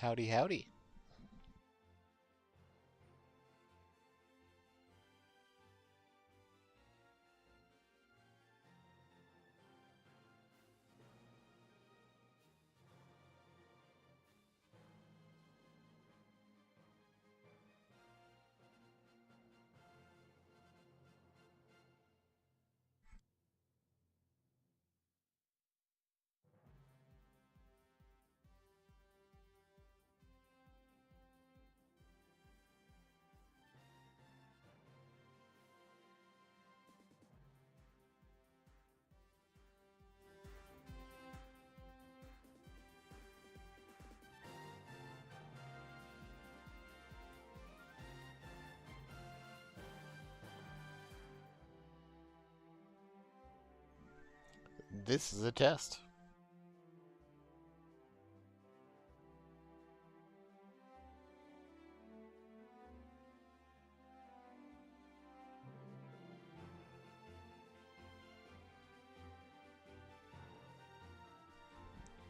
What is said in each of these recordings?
Howdy, howdy. This is a test.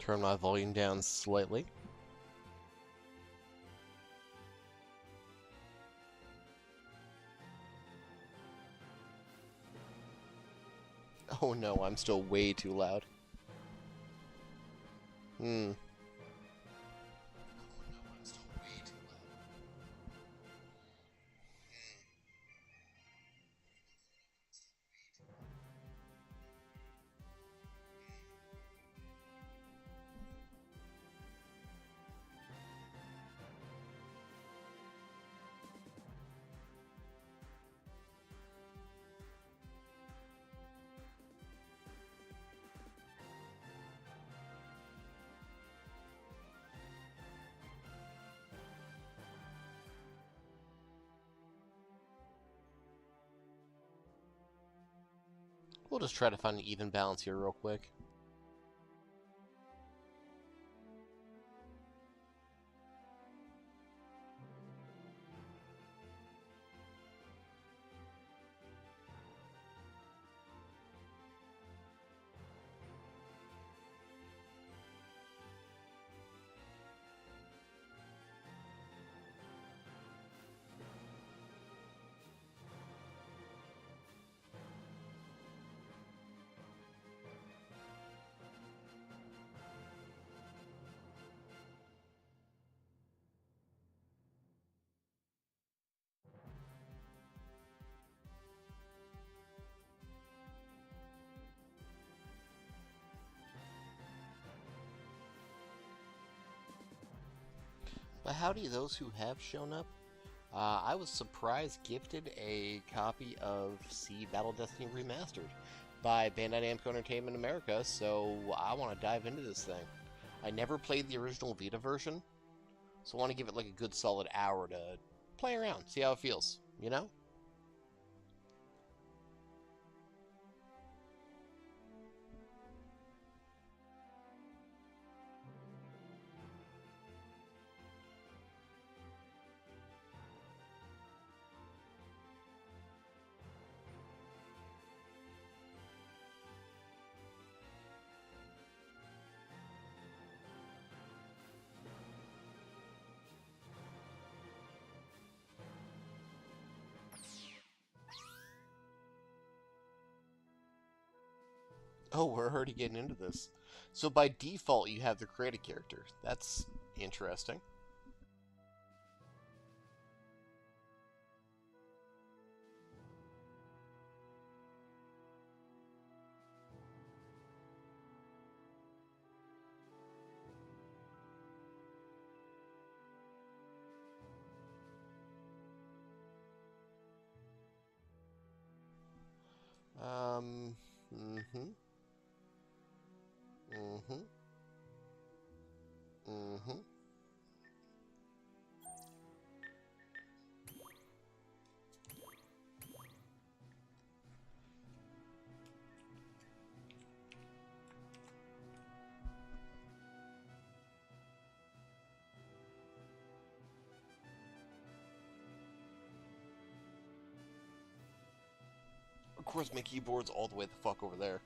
Turn my volume down slightly. Oh no, I'm still way too loud. We'll just try to find an even balance here real quick. But howdy those who have shown up. I was surprise gifted a copy of Sea Battle Destiny Remastered by Bandai Namco Entertainment America, so I want to dive into this thing. I never played the original Vita version, so I want to give it like a good solid hour to play around, see how it feels, you know? Oh, we're already getting into this. So by default, you have the created character. That's interesting. Um, mm-hmm, mm-hmm, mm-hmm. Of course, my keyboard's all the way the fuck over there.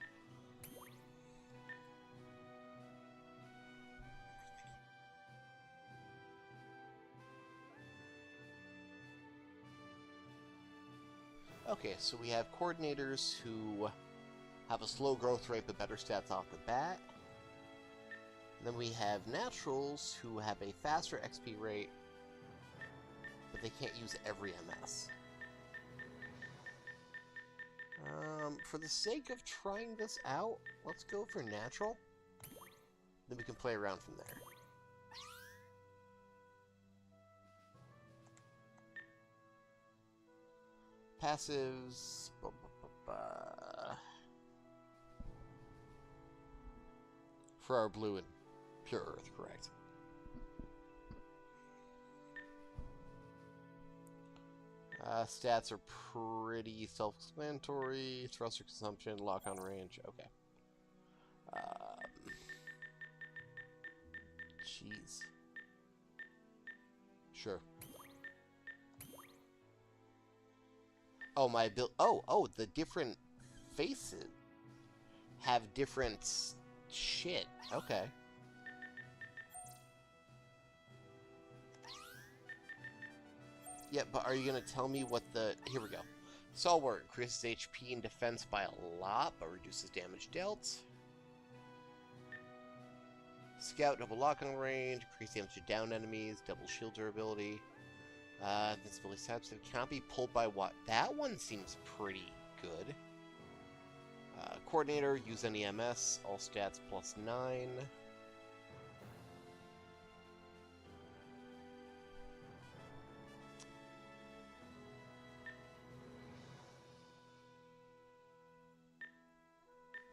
Okay, so we have coordinators who have a slow growth rate but better stats off the bat. Then we have naturals who have a faster XP rate, but they can't use every MS. For the sake of trying this out, let's go for natural. Then we can play around from there. Passives... For our blue and pure earth, correct. Stats are pretty self-explanatory. Thruster consumption, lock-on range. Okay. Jeez. Sure. Oh, my ability. Oh, the different faces have different shit. Okay. Yeah, but are you going to tell me what the... Here we go. Stalwart increases HP and defense by a lot, but reduces damage dealt. Scout, double lock-on range, increase damage to down enemies, double shield durability. Invincibility stats cannot be pulled by what? That one seems pretty good. Coordinator, use any MS, all stats plus 9.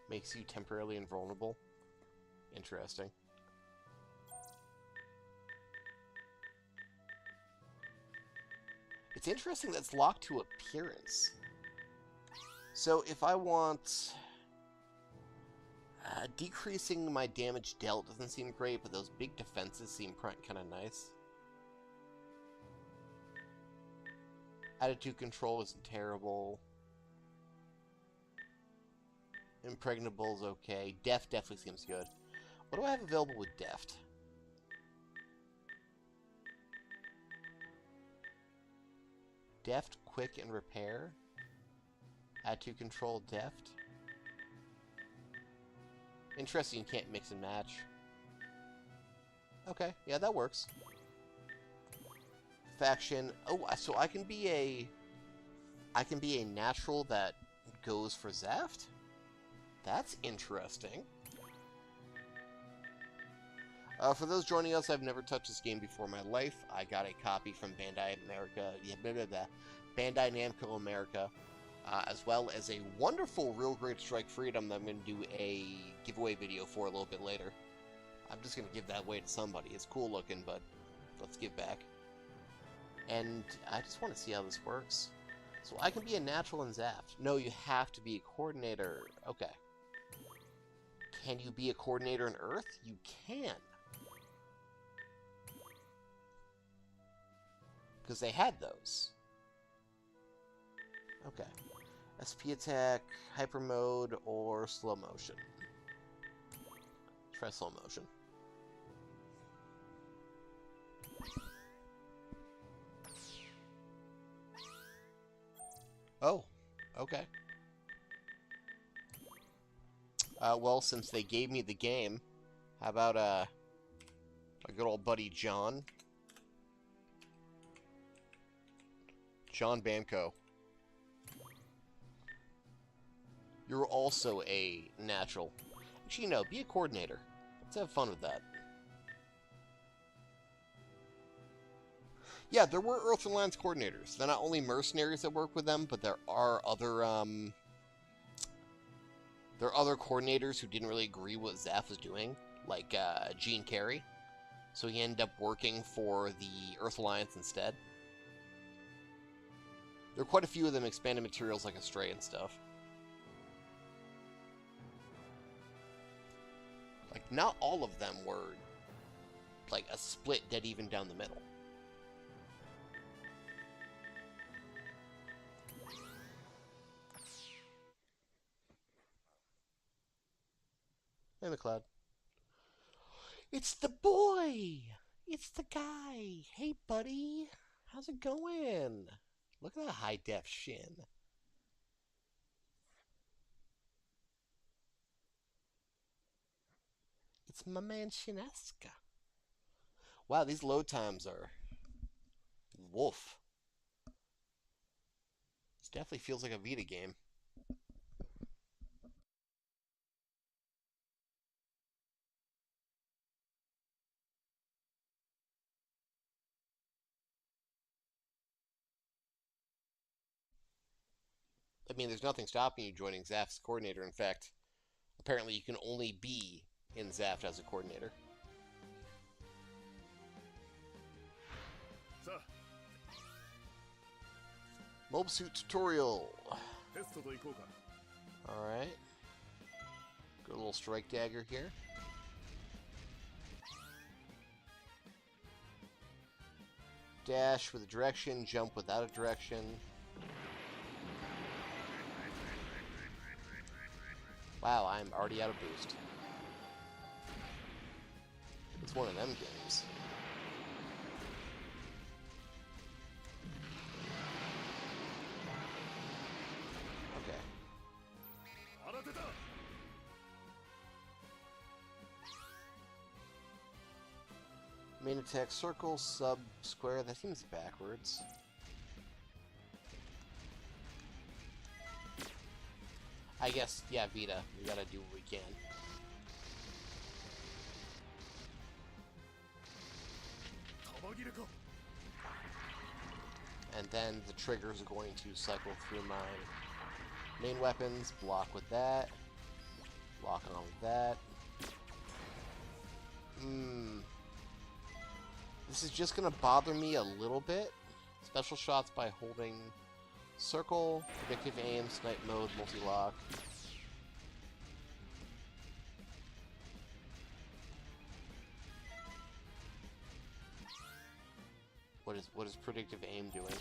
Makes you temporarily invulnerable. Interesting. It's interesting that's locked to appearance. So if I want... decreasing my damage dealt doesn't seem great, but those big defenses seem kind of nice. Attitude control isn't terrible. Impregnable's okay. Deft definitely seems good. What do I have available with Deft? Deft, quick, and repair. Attitude control, deft. Interesting, you can't mix and match. Okay, yeah, that works. Faction. Oh, so I can be a natural that goes for Zeft? That's interesting. For those joining us, I've never touched this game before in my life. I got a copy from Bandai America, Bandai Namco America, as well as a wonderful Real Great Strike Freedom that I'm going to do a giveaway video for a little bit later. I'm just going to give that away to somebody. It's cool looking, but let's give back. And I just want to see how this works. So I can be a natural in Zaft. No, you have to be a coordinator. Okay. Can you be a coordinator in Earth? You can. Because they had those. Okay. SP attack, hyper mode, or slow motion. Try slow motion. Oh, okay. Well, since they gave me the game, how about my good old buddy John? John Banco. You're also a natural. Actually, no, be a coordinator. Let's have fun with that. Yeah, there were Earth Alliance coordinators. They're not only mercenaries that work with them, but there are other coordinators who didn't really agree with what Zaf was doing, like Gene Carey. So he ended up working for the Earth Alliance instead. There are quite a few of them expanded materials like Astray and stuff. Like, not all of them were, like, a split dead even down the middle. Hey, McLeod. It's the boy! It's the guy! Hey, buddy! How's it going? Look at that high-def shin. It's my man Shineska. Wow, these load times are wolf. This definitely feels like a Vita game. I mean, there's nothing stopping you joining Zaft's coordinator. In fact, apparently you can only be in Zaft as a coordinator. Mobile Suit Tutorial. Alright. Got a little strike dagger here. Dash with a direction, jump without a direction. Wow, I'm already out of boost. It's one of them games. Okay. Main attack circle, sub, square. That seems backwards. I guess, yeah, Vita. We gotta do what we can. And then the triggers are going to cycle through my main weapons. Block with that. Lock on with that. This is just gonna bother me a little bit. Special shots by holding circle, predictive aim, snipe mode, multi-lock. What is predictive aim doing?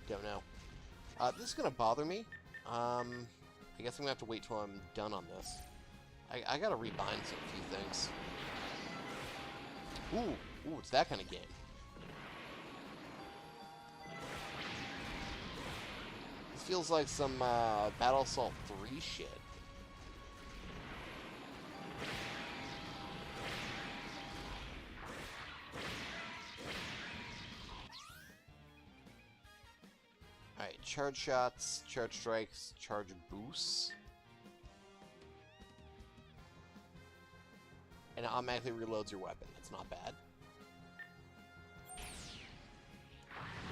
Don't know. This is gonna bother me. I guess I'm gonna have to wait till I'm done on this. I gotta rebind some few things. Ooh, it's that kind of game. This feels like some Battle Assault 3 shit. Alright, charge shots, charge strikes, charge boosts. And it automatically reloads your weapon. It's not bad.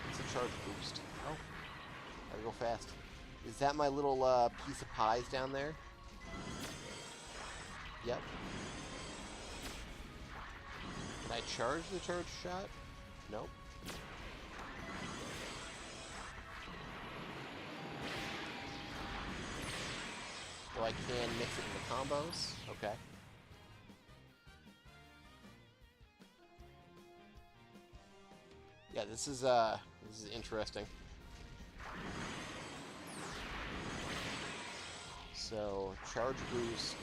It's a charge boost. Oh, gotta go fast. Is that my little piece of pies down there? Yep. Can I charge the charge shot? Nope. So I can mix it into combos? Okay. Yeah, this is interesting. So, charge boost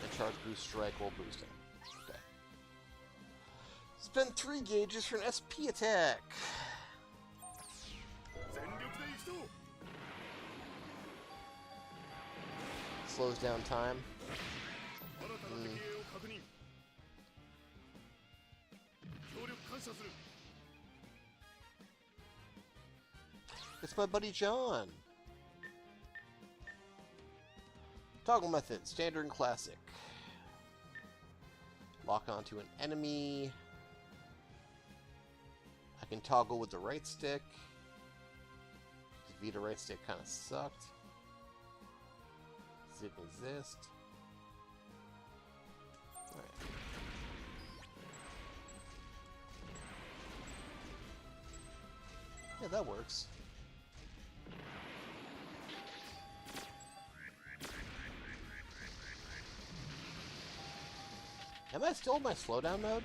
and charge boost strike while boosting. Okay. Spend 3 gauges for an SP attack. Slows down time. It's my buddy John. Toggle method, standard and classic. Lock onto an enemy. I can toggle with the right stick. The Vita right stick kind of sucked. Does it exist? Alright. Yeah, that works. Am I still in my slowdown mode?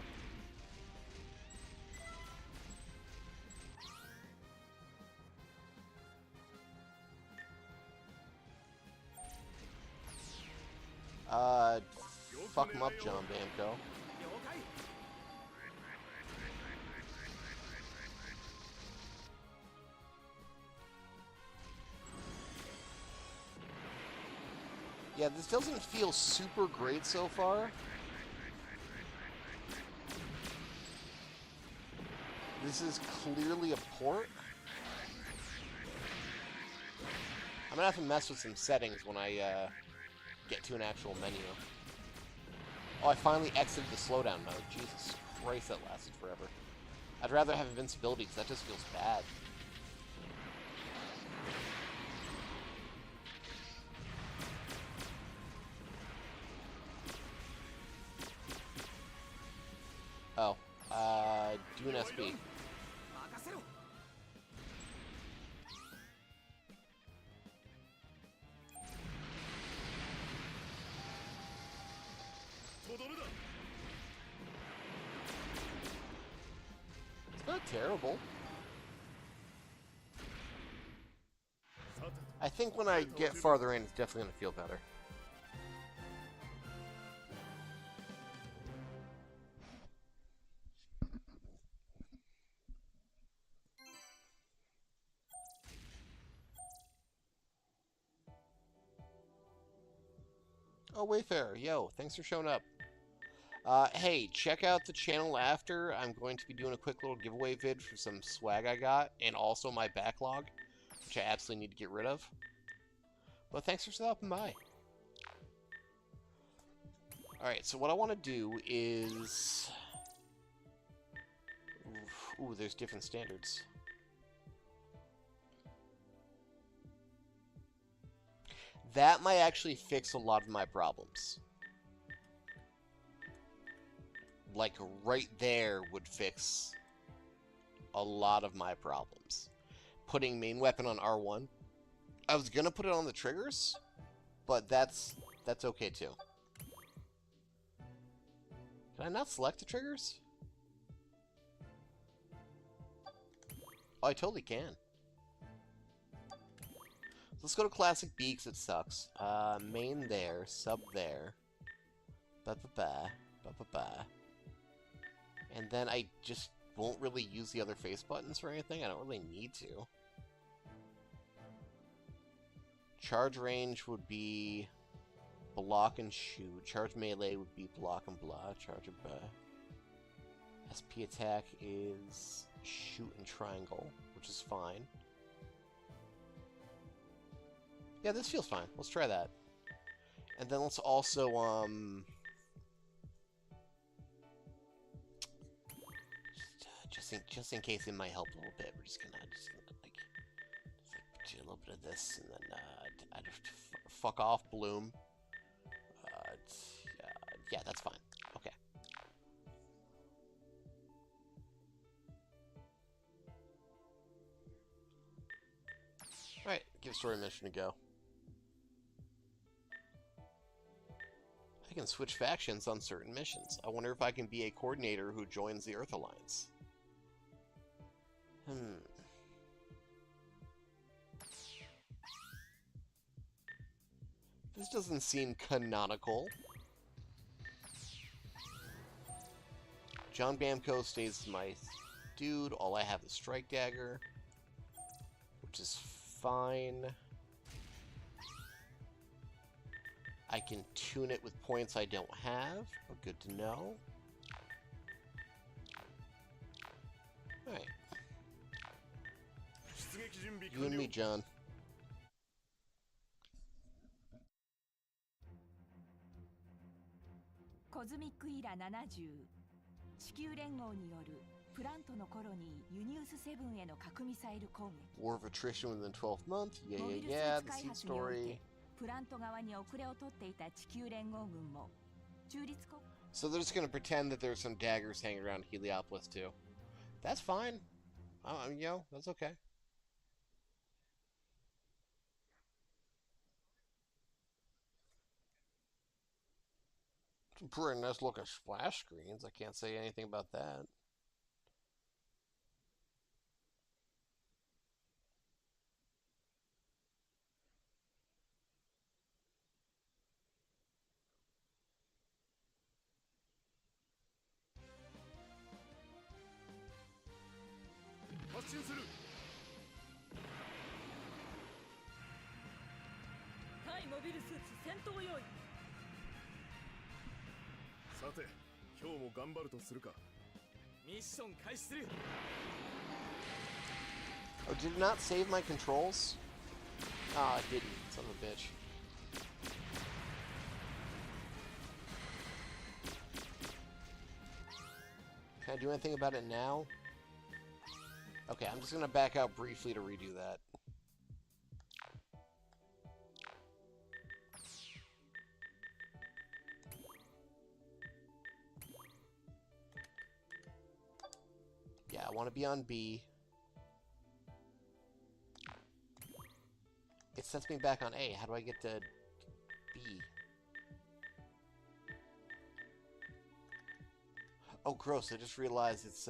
Fuck him up, John Bamco. Yeah, this doesn't feel super great so far. This is clearly a port. I'm gonna have to mess with some settings when I get to an actual menu. Oh, I finally exited the slowdown mode. Jesus Christ, that lasted forever. I'd rather have invincibility because that just feels bad. Oh, do an SB. It's not terrible. I think when I get farther in, it's definitely going to feel better. Oh, Wayfarer, yo, thanks for showing up. Hey, check out the channel after. I'm going to be doing a quick little giveaway vid for some swag I got, and also my backlog, which I absolutely need to get rid of. But thanks for stopping by. Alright, so what I want to do is... Ooh, there's different standards. That might actually fix a lot of my problems. Like, right there would fix a lot of my problems. Putting main weapon on R1. I was gonna put it on the triggers, but that's okay too. Can I not select the triggers? Oh, I totally can. Let's go to Classic B because it sucks. Main there, sub there. Ba-ba-ba, ba-ba-ba. And then I just won't really use the other face buttons for anything. I don't really need to. Charge range would be block and shoot. Charge melee would be block and blah. Charge and blah. SP attack is shoot and triangle, which is fine. Yeah, this feels fine. Let's try that. And then let's also, just in case it might help a little bit, we're just gonna like do a little bit of this, and then, I'd fuck off, Bloom. Yeah, that's fine. Okay. Alright, give story mission a go. I can switch factions on certain missions. I wonder if I can be a coordinator who joins the Earth Alliance. This doesn't seem canonical. John Bamco stays my dude. All I have is Strike Dagger, which is fine. I can tune it with points I don't have, but good to know. Alright. You and me, John. Cosmic Era 70地球連合によるプラントのコロニーユニウス7への核ミサイル攻撃 War of Attrition within the 12th month. Yeah, the seed story. プラント側に遅れを取っていた地球連合軍も中立国 So they're just gonna pretend that there's some daggers hanging around Heliopolis too. That's fine. You know, that's okay. Some pretty nice looking splash screens. I can't say anything about that. さて、今日も頑張るとするか。ミッション開始する。 Oh, did it not save my controls? Ah, it didn't. Son of a bitch. Can I do anything about it now? Okay, I'm just gonna back out briefly to redo that. Yeah, I want to be on B. It sets me back on A. How do I get to B? Oh, gross. I just realized it's,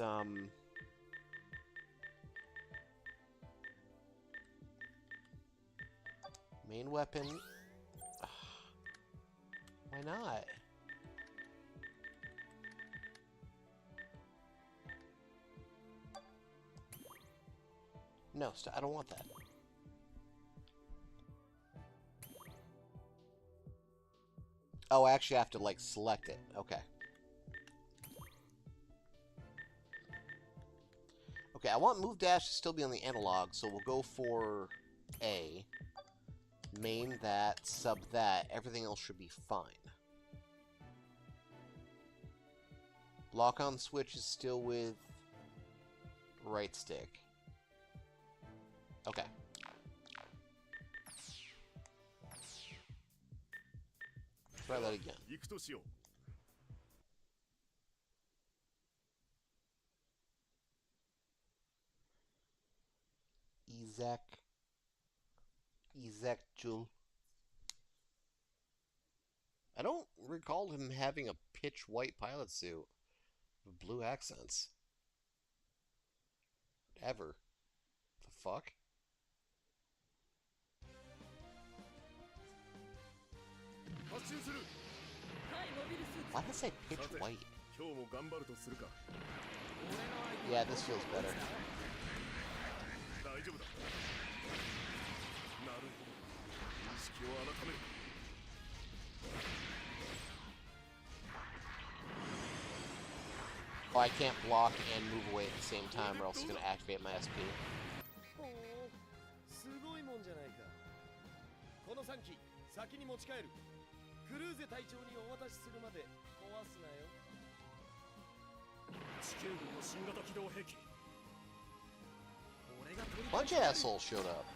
main weapon. Why not? No, I don't want that. Oh, I actually have to, like, select it. Okay. Okay, I want move dash to still be on the analog, so we'll go for A. Main that, sub that. Everything else should be fine. Lock on switch is still with right stick. Okay. Try that again. Jul. I don't recall him having a pitch white pilot suit with blue accents. Ever. The fuck? Why did I say pitch white? Yeah, this feels better. Oh, I can't block and move away at the same time or else it's going to activate my SP. Bunch of assholes showed up.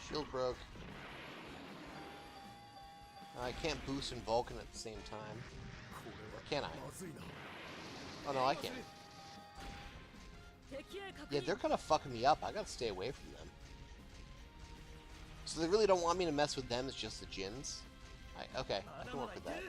Shield broke. I can't boost in Vulcan at the same time. Or can I? Oh no, I can't. Yeah, they're kind of fucking me up. I gotta stay away from them. So they really don't want me to mess with them, it's just the Jins? Okay, I can work with that.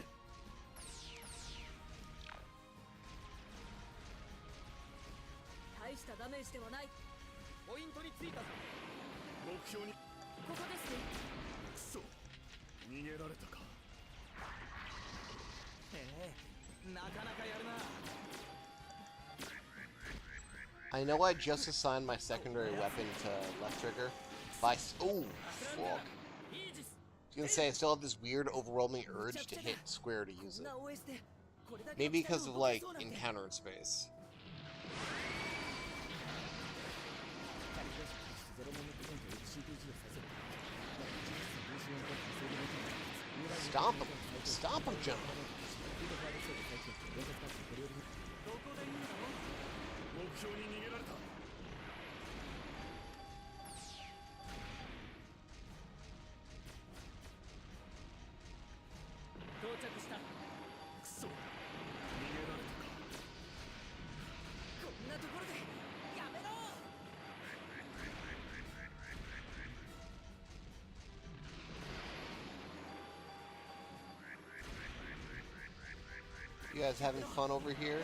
I know I just assigned my secondary weapon to left trigger. Oh, fuck. I was gonna say, I still have this weird, overwhelming urge to hit square to use it. Maybe because of, like, encounter in space. Stomp him! Stomp him, gentlemen! You guys having fun over here?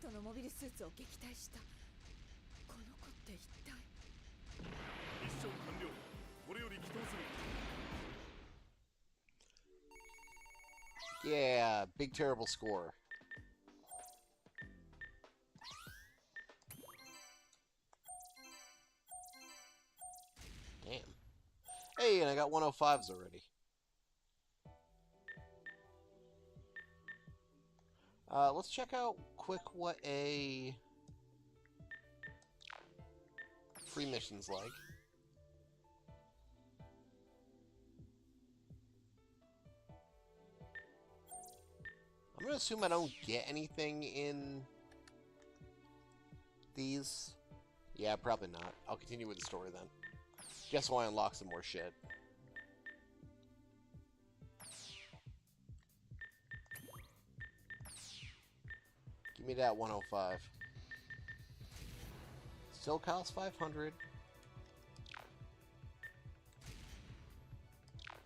トのモビルスーツを撃退した。この子って一体。ミッション完了。これより起動する。 Yeah, big terrible score. Damn. Hey, and I got 105s already. Let's check out quick what a free mission's like. I'm gonna assume I don't get anything in these. Yeah, probably not. I'll continue with the story then. Guess why I unlock some more shit. Give me that 105. Still costs 500.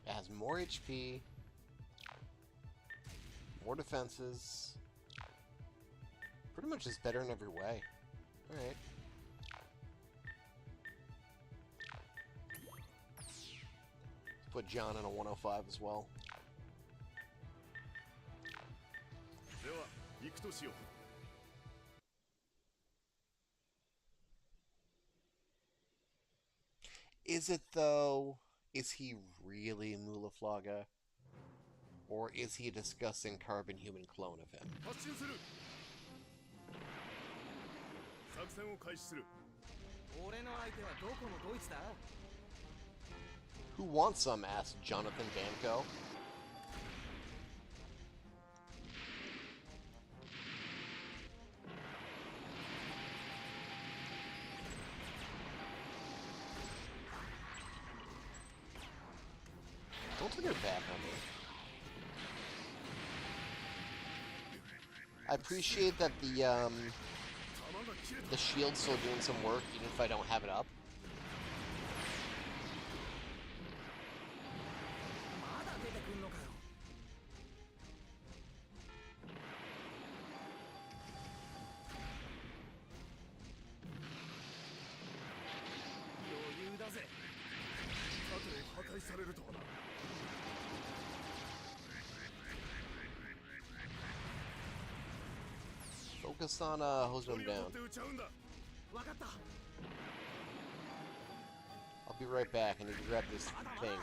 It has more HP. More defenses. Pretty much is better in every way. Alright. Let's put John in a 105 as well. Is it though? Is he really Mulaflaga? Or is he a disgusting carbon human clone of him? Who wants some? Asked Jonathan Danko. Don't turn your back on me. I appreciate that the shield's still doing some work, even if I don't have it up. Focus on hosing him down. I'll be right back. I need to grab this thing.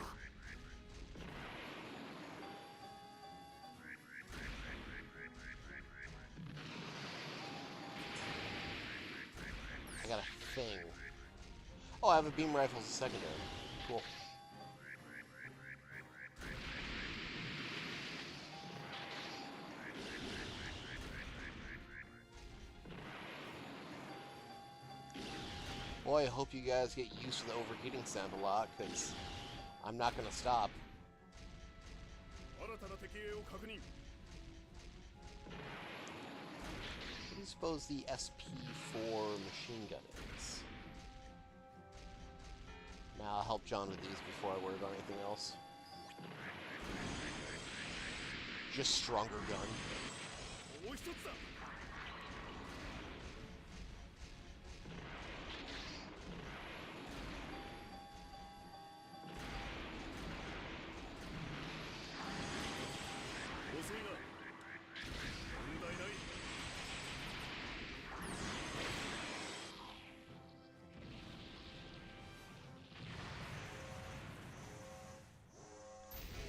I got a thing. Oh, I have a beam rifle as a secondary. Cool. Boy, I hope you guys get used to the overheating sound a lot, because I'm not going to stop. What do you suppose the SP4 machine gun is? Now I'll help John with these before I worry about anything else. Just stronger gun.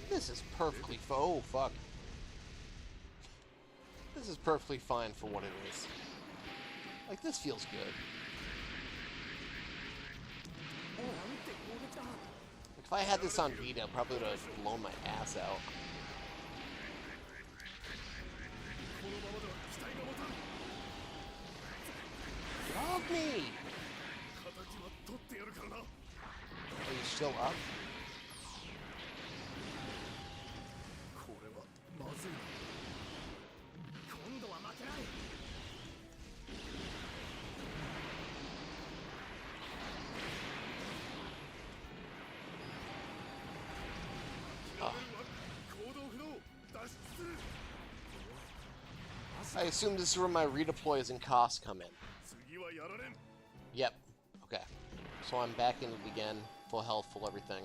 This is perfectly oh fuck. This is perfectly fine for what it is. Like, this feels good. Like, if I had this on Vita, I probably would have blown my ass out. Get off me! Are you still up? I assume this is where my redeploys and costs come in. 次はやられん Yep. Okay. So I'm back in it again. Full health, full everything.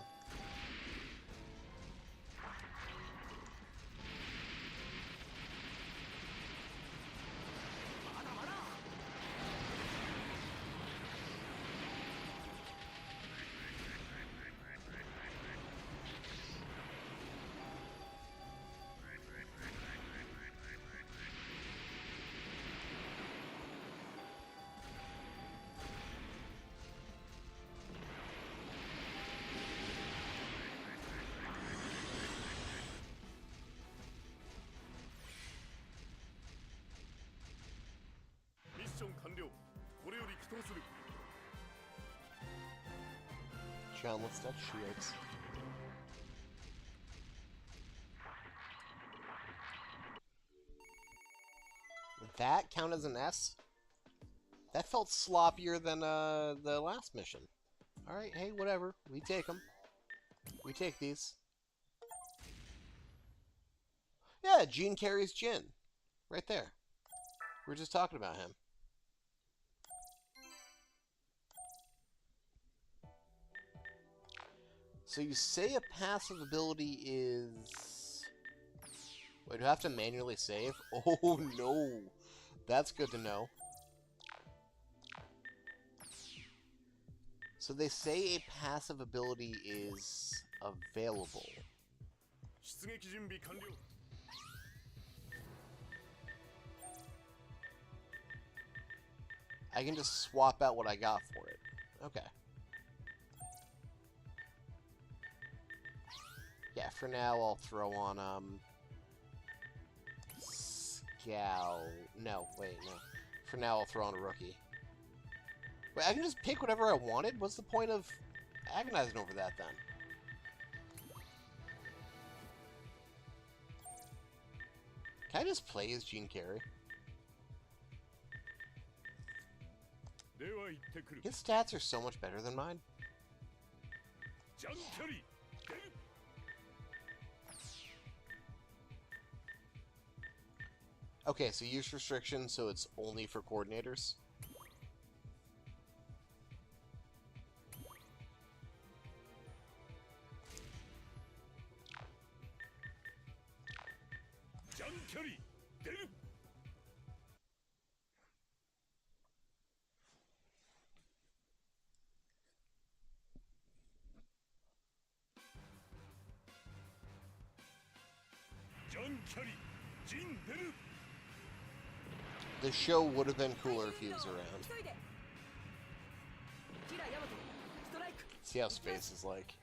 John, let's touch shields. That count as an S? That felt sloppier than the last mission. Alright, hey, whatever. We take them. We take these. Yeah, Gene carries Jin. Right there. We were just talking about him. So you say a passive ability is... Wait, do I have to manually save? Oh no! That's good to know. So they say a passive ability is available. I can just swap out what I got for it. Okay. Yeah, for now I'll throw on, Scout. No, wait, no. For now I'll throw on a rookie. Wait, I can just pick whatever I wanted? What's the point of agonizing over that, then? Can I just play as Gene Carey? His stats are so much better than mine. Okay, so use restriction, so it's only for coordinators. The show would have been cooler if he was around. See how space is like.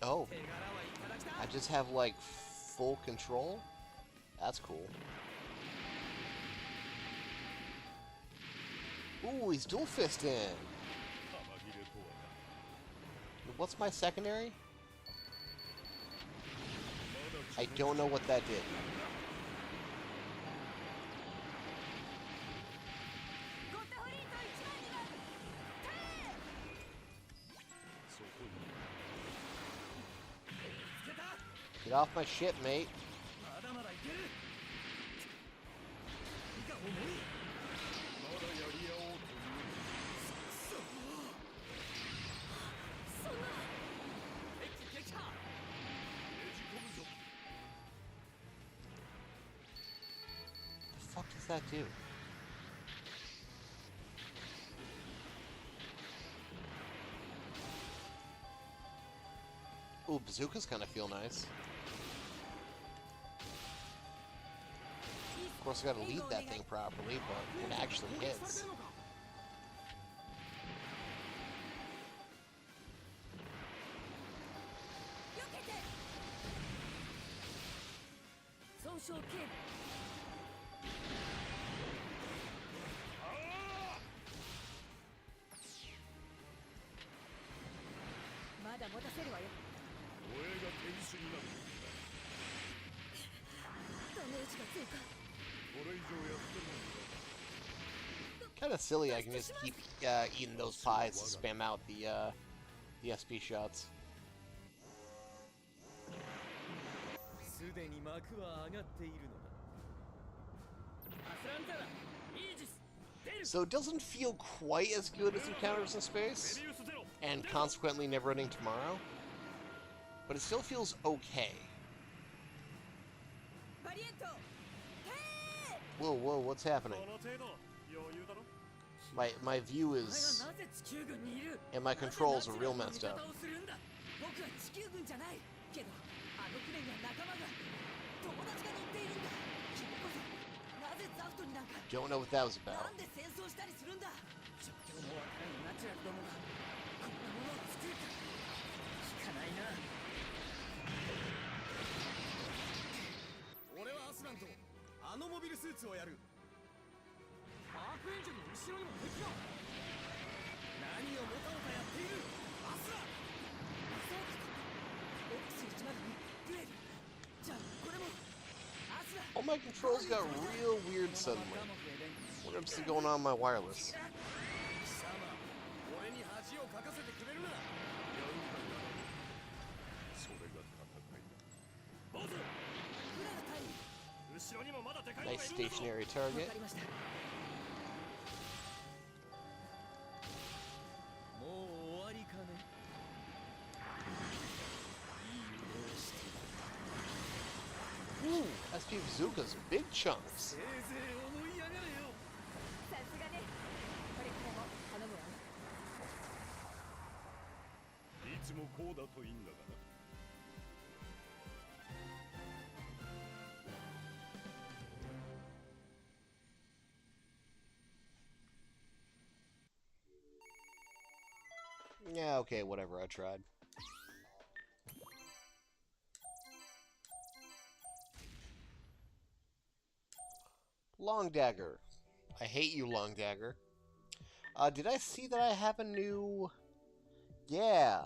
Oh. I just have, like, full control? That's cool. Ooh, he's dual fisting. What's my secondary? I don't know what that did. Get off my ship, mate. What does that do? Ooh, bazookas kind of feel nice. Of course, I gotta lead that thing properly, but it actually hits. Kind of silly. I can just keep eating those pies to spam out the SP shots. すでに幕は上がっているのだ。アスランザラ、イージス、出る。 So it doesn't feel quite as good as Encounters in Space, and consequently Never Ending Tomorrow, but it still feels okay. Whoa, whoa, what's happening? My view is... and my controls are real messed up. Don't know what that was about. Oh, my controls got real weird suddenly. What's going on my wireless? Nice stationary target. Ooh, SP Bazooka's big chunks. Yeah, okay, whatever, I tried. Long Dagger. I hate you, Long Dagger. Did I see that I have a new... Yeah.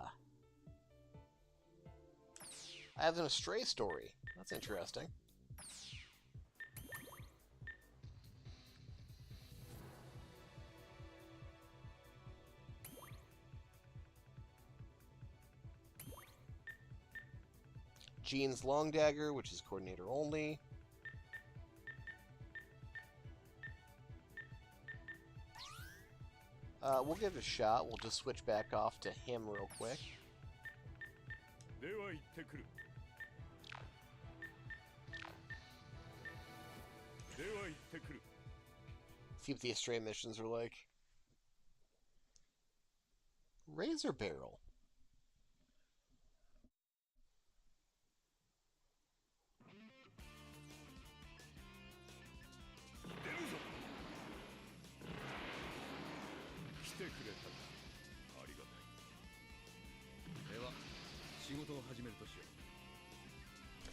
I have an Astray story. That's interesting. Jean's Long Dagger, which is coordinator only. We'll give it a shot. We'll just switch back off to him real quick. See what the Astray missions are like. Razor Barrel.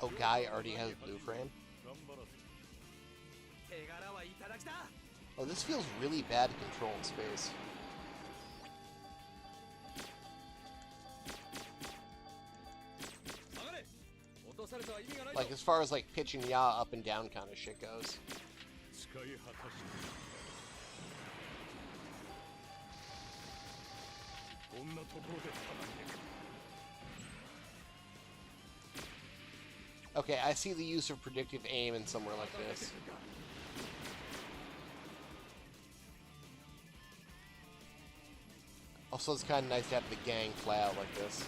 Oh, Guy already has blue frame? Oh, this feels really bad to control in space. Like, as far as, like, pitching yaw up and down kind of shit goes. Okay, I see the use of predictive aim in somewhere like this. Also, it's kind of nice to have the gang fly out like this.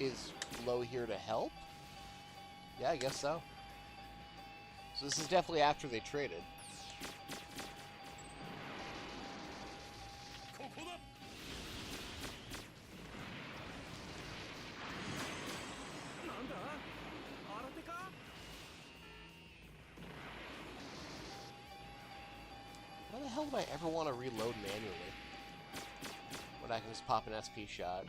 Is Low here to help? Yeah, I guess so. So this is definitely after they traded. Why the hell would I ever want to reload manually? When I can just pop an SP shot.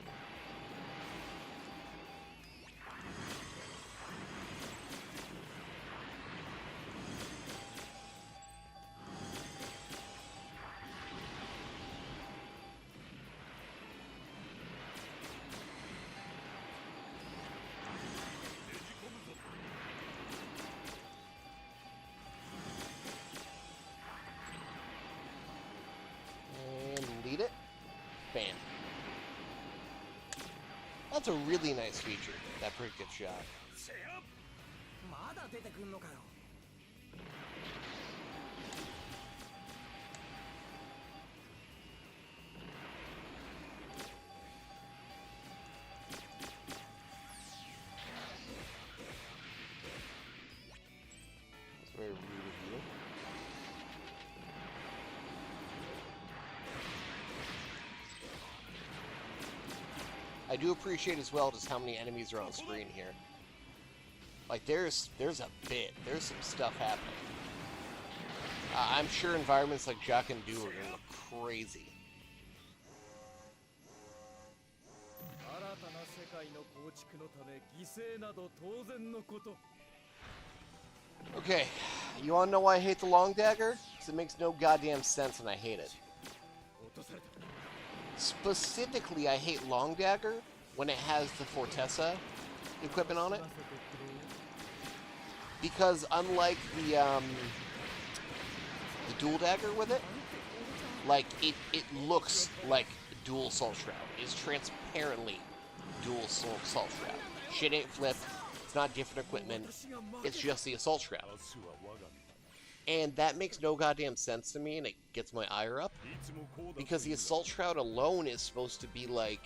Lead it. Bam. That's a really nice feature, that predictive shot. まだ出てくんのかよ That's very rude of you. I do appreciate as well just how many enemies are on screen here. Like, there's some stuff happening. I'm sure environments like Jacques and Do are gonna look crazy. 新たな世界の構築のため犠牲など当然のこと Okay, you wanna know why I hate the long dagger? Because it makes no goddamn sense and I hate it. 落とされた Specifically, I hate long dagger when it has the Fortessa equipment on it. Because unlike the dual dagger with it, like, it looks like dual Soul Shroud. It's transparently dual Soul Shroud. Shit ain't flipped. It's not different equipment. It's just the Assault Shroud. And that makes no goddamn sense to me, and it gets my ire up. Because the Assault Shroud alone is supposed to be like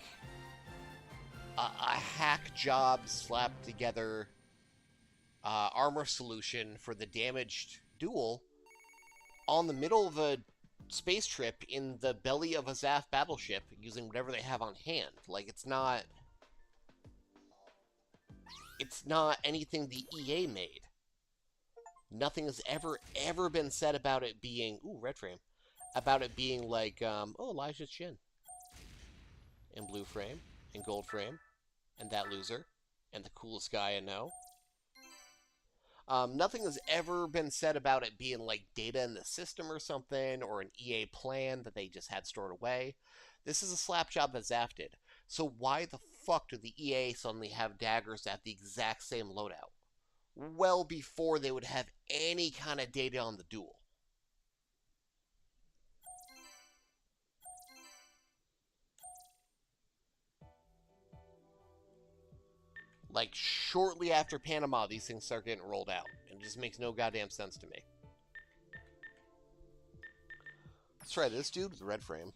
a hack job slapped together armor solution for the damaged duel on the middle of a space trip in the belly of a Zaf battleship using whatever they have on hand. Like, it's not anything the EA made. Nothing has ever been said about it being, ooh, red frame, about it being like, oh, Elijah's Shin. And blue frame, and gold frame, and that loser, and the coolest guy I know. Nothing has ever been said about it being like data in the system or something, or an EA plan that they just had stored away. This is a slap job that Zaf did. So why the fuck do the EA suddenly have daggers at the exact same loadout? Well before they would have any kind of data on the duel. Like, shortly after Panama, these things start getting rolled out. And it just makes no goddamn sense to me. Let's try this dude with the red frame.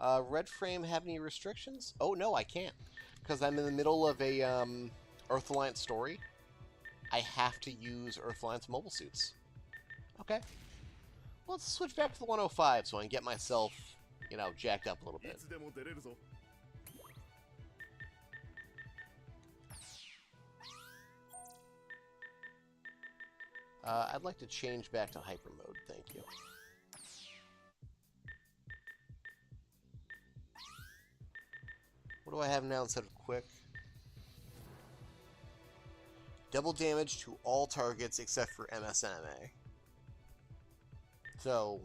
Red frame have any restrictions? Oh, no, I can't. Because I'm in the middle of a, Earth Alliance story. I have to use Earth Alliance mobile suits. Okay. Let's switch back to the 105 so I can get myself, you know, jacked up a little bit. I'd like to change back to hyper mode, thank you. What do I have now instead of quick? Double damage to all targets except for MSNMA. So,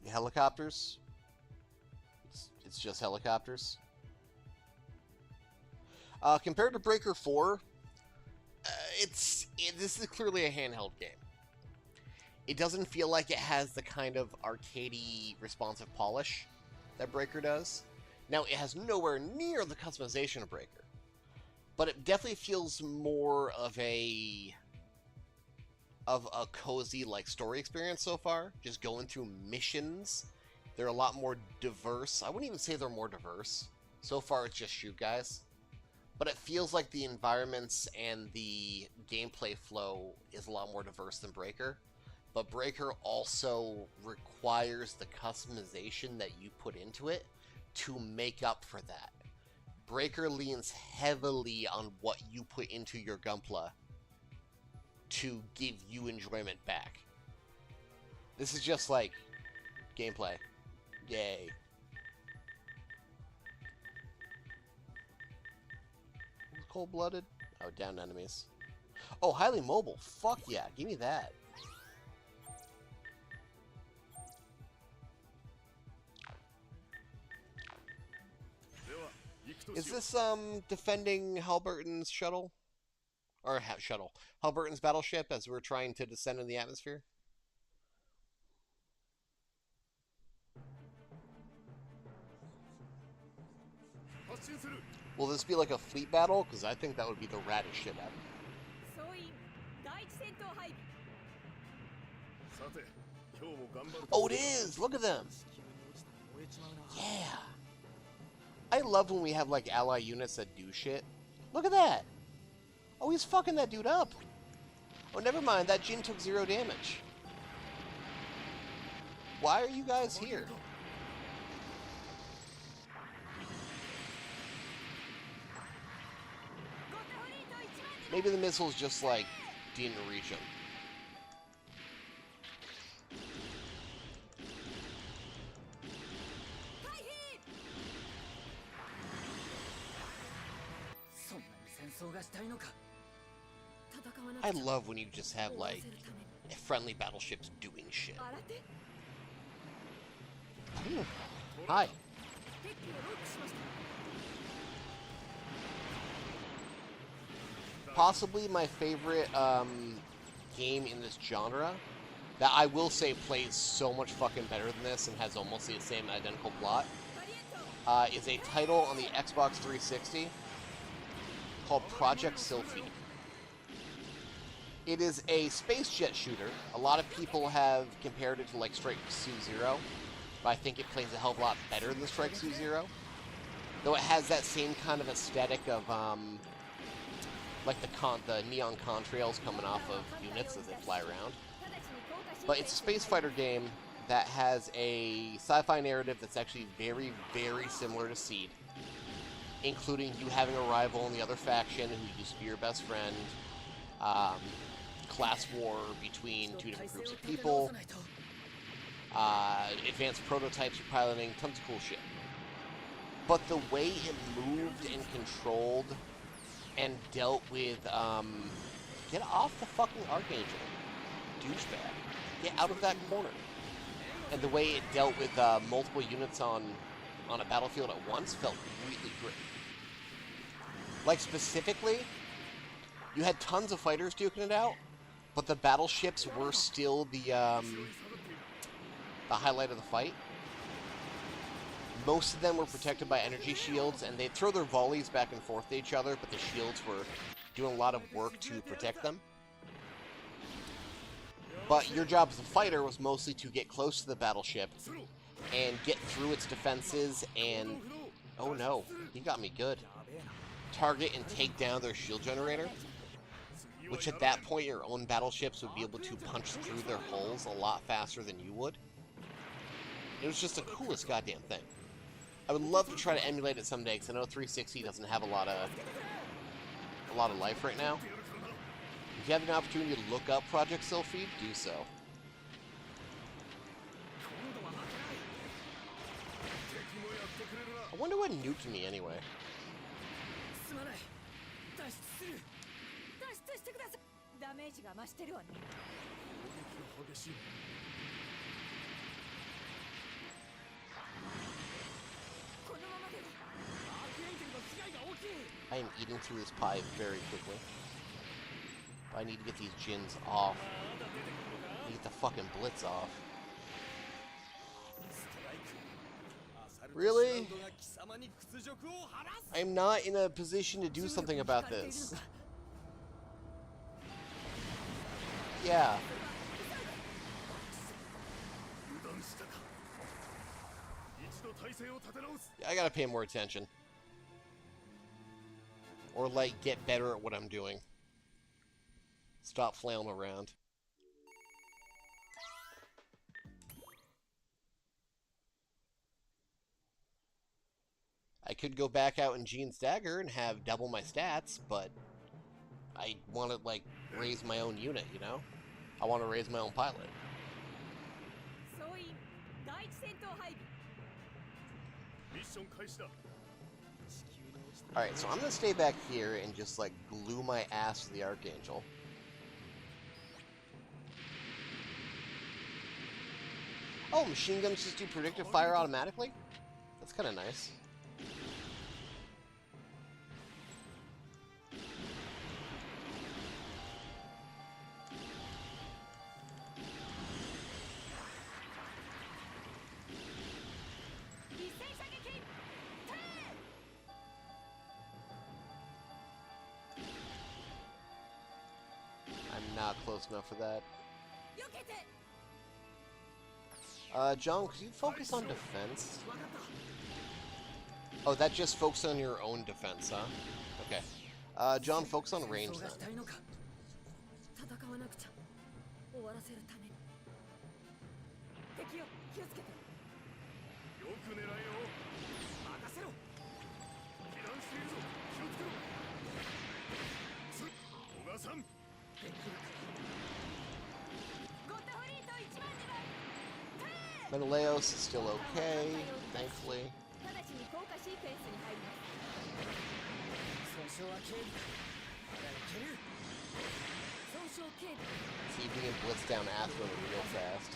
helicopters. It's just helicopters. Compared to Breaker 4, this is clearly a handheld game. It doesn't feel like it has the kind of arcadey responsive polish that Breaker does. Now, it has nowhere near the customization of Breaker, but it definitely feels more of a cozy, like, story experience so far. Just going through missions. They're a lot more diverse. I wouldn't even say they're more diverse. So far, it's just shoot guys. But it feels like the environments and the gameplay flow is a lot more diverse than Breaker. But Breaker also requires the customization that you put into it to make up for that. Breaker leans heavily on what you put into your Gunpla to give you enjoyment back. This is just like gameplay. Yay. Cold-blooded? Oh, down enemies. Oh, highly mobile. Fuck yeah, give me that. Is this, defending Halberton's shuttle? Or, shuttle. Halberton's battleship as we're trying to descend in the atmosphere? Will this be like a fleet battle? Because I think that would be the raddest shit ever. Oh, it is! Look at them! Yeah! I love when we have, like, ally units that do shit. Look at that! Oh, he's fucking that dude up! Oh, never mind, that Jin took 0 damage. Why are you guys here? Maybe the missiles just, like, didn't reach him. I love when you just have, like, friendly battleships doing shit. Ooh. Hi. Possibly my favorite game in this genre, that I will say plays so much fucking better than this and has almost the same identical plot, is a title on the Xbox 360 called Project Sylphie. It is a space jet shooter. A lot of people have compared it to like Strike Sub-Zero, but I think it plays a hell of a lot better than Strike Sub-Zero. Though it has that same kind of aesthetic of like the neon contrails coming off of units as they fly around. But it's a space fighter game that has a sci-fi narrative that's actually very, very similar to Seed, including you having a rival in the other faction who used to be your best friend, class war between 2 different groups of people, advanced prototypes you're piloting, tons of cool shit. But the way it moved and controlled and dealt with, get off the fucking Archangel, douchebag. Get out of that corner. And the way it dealt with multiple units on a battlefield at once felt really great. Like, specifically, you had tons of fighters duking it out, but the battleships were still the highlight of the fight. Most of them were protected by energy shields, and they'd throw their volleys back and forth to each other, but the shields were doing a lot of work to protect them. But your job as a fighter was mostly to get close to the battleship and get through its defenses and... oh no, he got me good. Target and take down their shield generator, which at that point your own battleships would be able to punch through their hulls a lot faster than you would. It was just the coolest goddamn thing. I would love to try to emulate it someday, because I know 360 doesn't have a lot of life right now. If you have an opportunity to look up Project Sylphie, do so. I wonder what nuked me anyway. I am eating through this pie very quickly. I need to get these Jins off. I need to get the fucking Blitz off. Really? I'm not in a position to do something about this. Yeah. I gotta pay more attention. Or, like, get better at what I'm doing. Stop flailing around. I could go back out in Jean's Dagger and have double my stats, but I want to, like, raise my own unit, you know? I want to raise my own pilot. Alright, so I'm gonna stay back here and just, like, glue my ass to the Archangel. Oh, machine guns just do predictive fire automatically? That's kind of nice. I'm not close enough for that. John, could you focus on defense? Oh, that just focuses on your own defense, huh? Okay. John, focus on range then. Menelaos is still okay, thankfully. See if we can blitz down Athro real fast.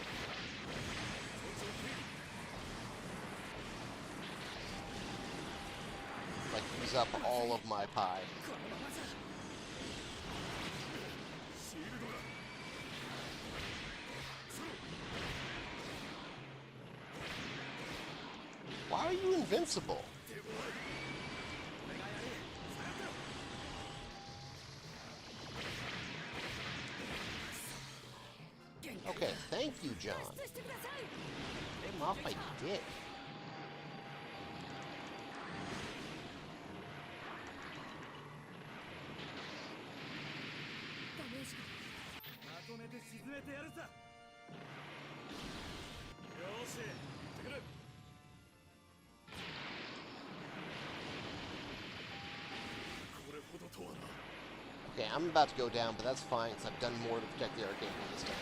Like, use up all of my pie. Why are you invincible? Okay, thank you, John. Get him off my dick. Okay, I'm about to go down, but that's fine, because I've done more to protect the Archangel this time.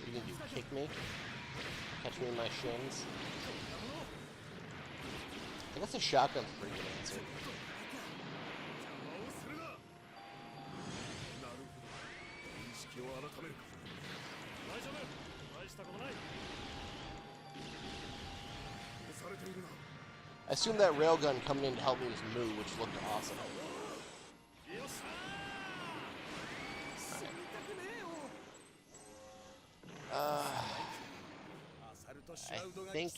You can just kick me? Catch me in my shins? I guess a shotgun's a pretty good answer. I assume that railgun coming in to help me was Moo, which looked awesome. I think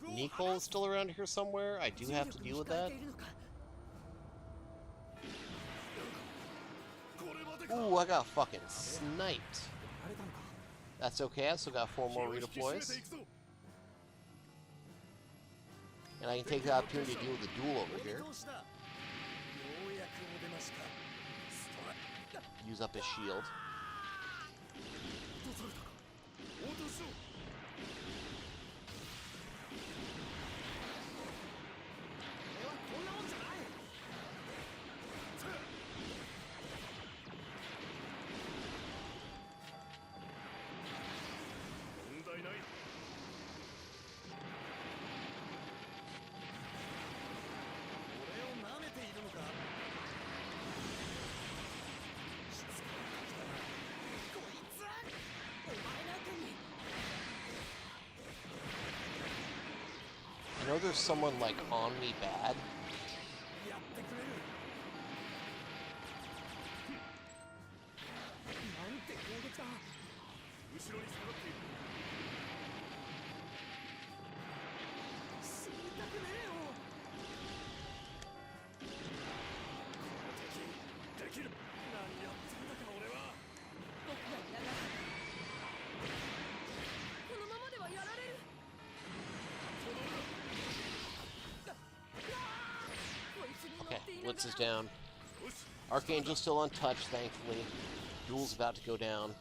Nicole's still around here somewhere. I do have to deal with that. Ooh, I got fucking sniped. That's okay, I still got 4 more redeploys. And I can take the opportunity to deal with the duel over here. Use up his shield. I know there's someone, like, on me bad. Blitz is down. Archangel's still untouched, thankfully. Duel's about to go down.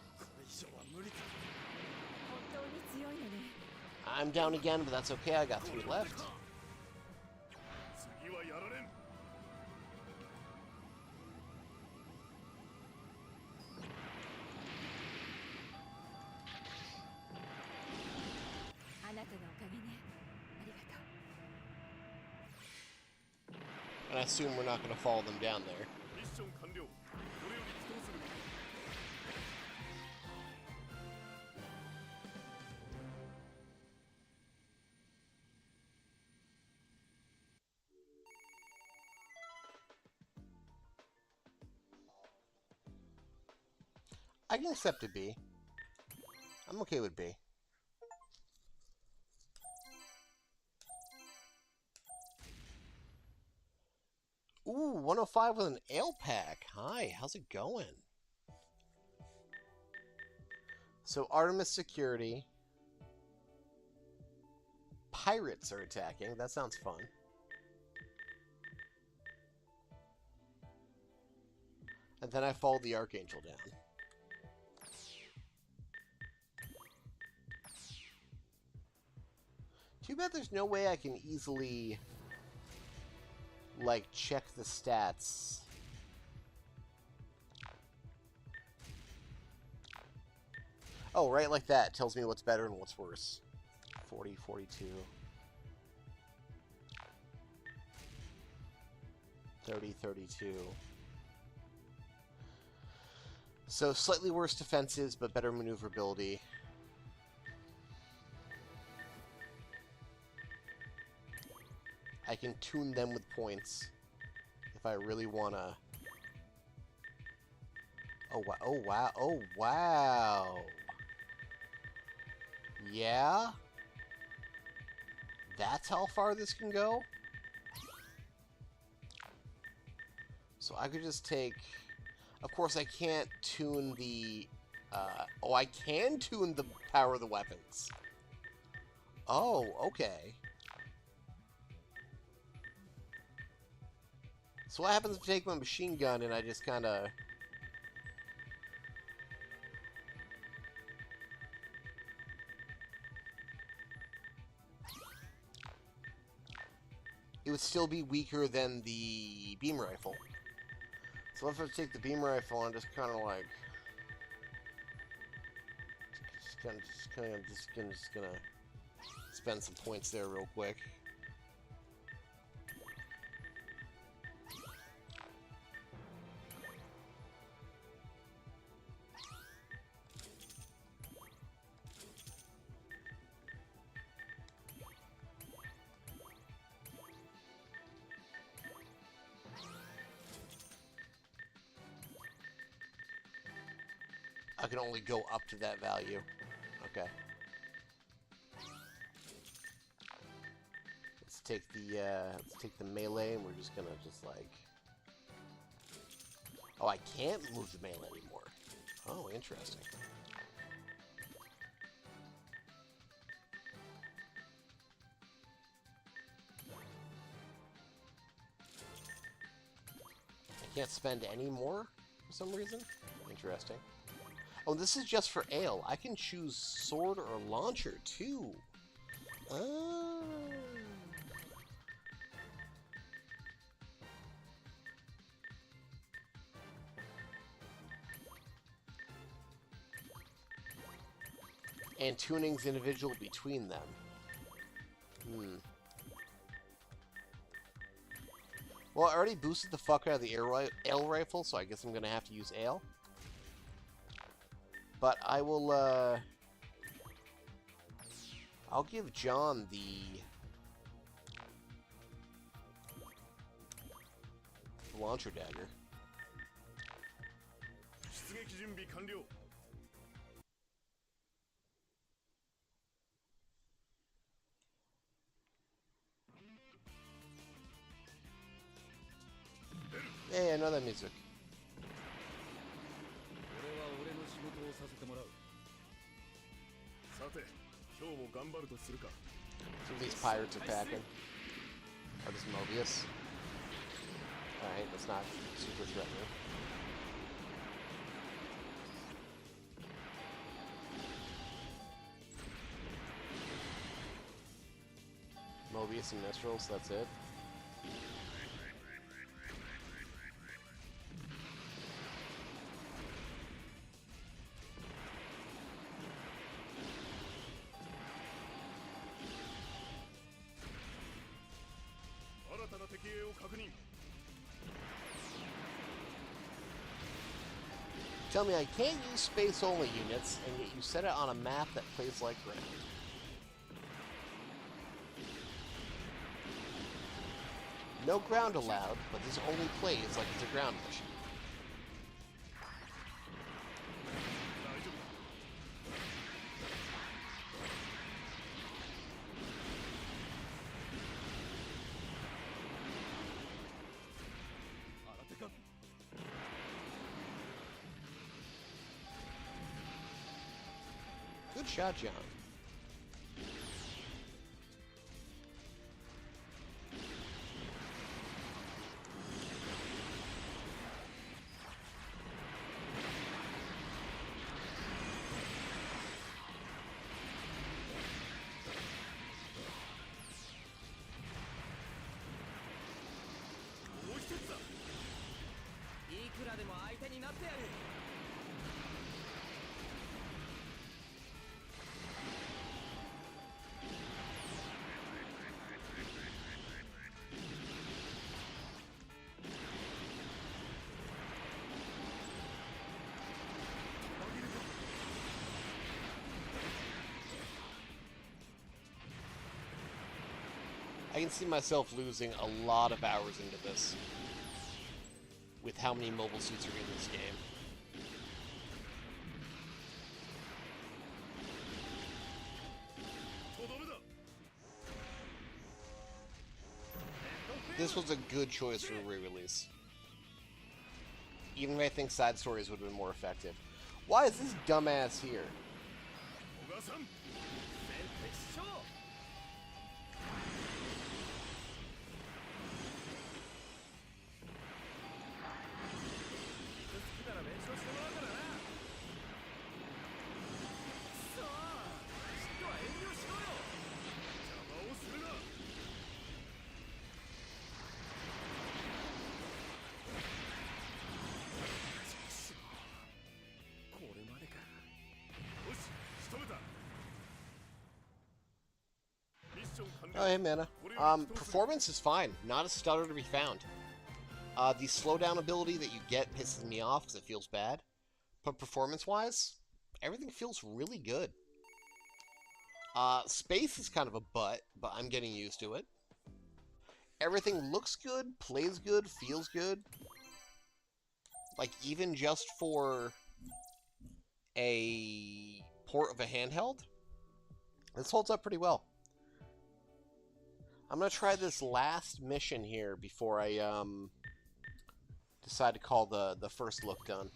I'm down again, but that's okay. I got 3 left. 次はやられん。あなたのおかげね。ありがとう。 And I assume we're not going to follow them down there. ミッション完了。これより起動する。 I can accept a B. I'm okay with B. Ooh, 105 with an ale pack. Hi, how's it going? So, Artemis Security. Pirates are attacking. That sounds fun. And then I followed the Archangel down. Too bad there's no way I can easily, like, check the stats. Oh, right like that. Tells me what's better and what's worse. 40, 42. 30, 32. So, slightly worse defenses, but better maneuverability. I can tune them with points if I really wanna. Oh wow! Oh wow! Oh wow! Yeah, that's how far this can go. So I could just take. Of course, I can't tune the. Oh, I can tune the power of the weapons. Oh, okay. So what happens if I take my machine gun and I just kind of... It would still be weaker than the beam rifle. So what if I take the beam rifle and just kind of like... Just gonna spend some points there real quick. I can only go up to that value. Okay. Let's take the melee, and we're just gonna like. Oh, I can't move the melee anymore. Oh, interesting. I can't spend any more for some reason. Interesting. Oh, this is just for ale. I can choose sword or launcher, too. Oh. And tuning's individual between them. Well, I already boosted the fuck out of the ale rifle, so I guess I'm gonna have to use ale. But I will, I'll give John the launcher dagger. 出撃準備完了。 Hey, I know that music. 俺は俺の仕事をさせてもらう。さて、今日も頑張るとするか。 So these pirates are packing. Oh, this is Mobius. Alright, that's not super threatening. Morbius and Mistral, so that's it. Tell me I can't use space-only units, and yet you set it on a map that plays like ground. No ground allowed, but this only plays like it's a ground mission. Good shot, John. I can see myself losing a lot of hours into this with how many mobile suits are in this game. This was a good choice for re-release. Even I think side stories would have been more effective. Why is this dumbass here? Oh, hey, Mana. Performance is fine. Not a stutter to be found. The slowdown ability that you get pisses me off because it feels bad. But performance-wise, everything feels really good. Space is kind of a butt, but I'm getting used to it. Everything looks good, plays good, feels good. Like, even just for a port of a handheld, this holds up pretty well. I'm going to try this last mission here before I decide to call the first look done.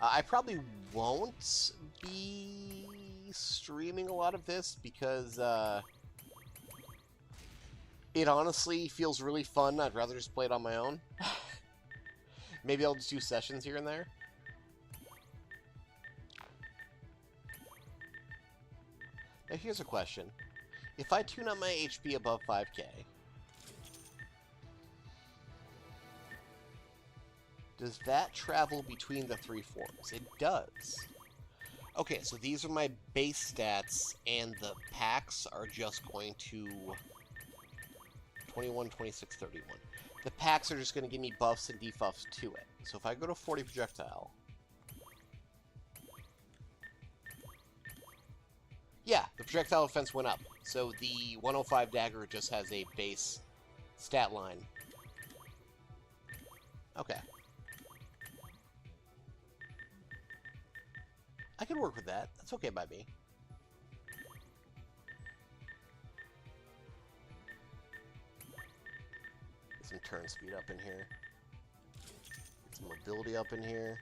I probably won't be streaming a lot of this because it honestly feels really fun. I'd rather just play it on my own. Maybe I'll just do sessions here and there. Now here's a question. If I tune up my HP above 5k, does that travel between the three forms? It does. Okay, so these are my base stats, and the packs are just going to 21, 26, 31. The packs are just going to give me buffs and debuffs to it. So if I go to 40 projectile, yeah, the projectile defense went up. So the 105 dagger just has a base stat line. Okay. I can work with that. That's okay by me. Get some turn speed up in here. Get some mobility up in here.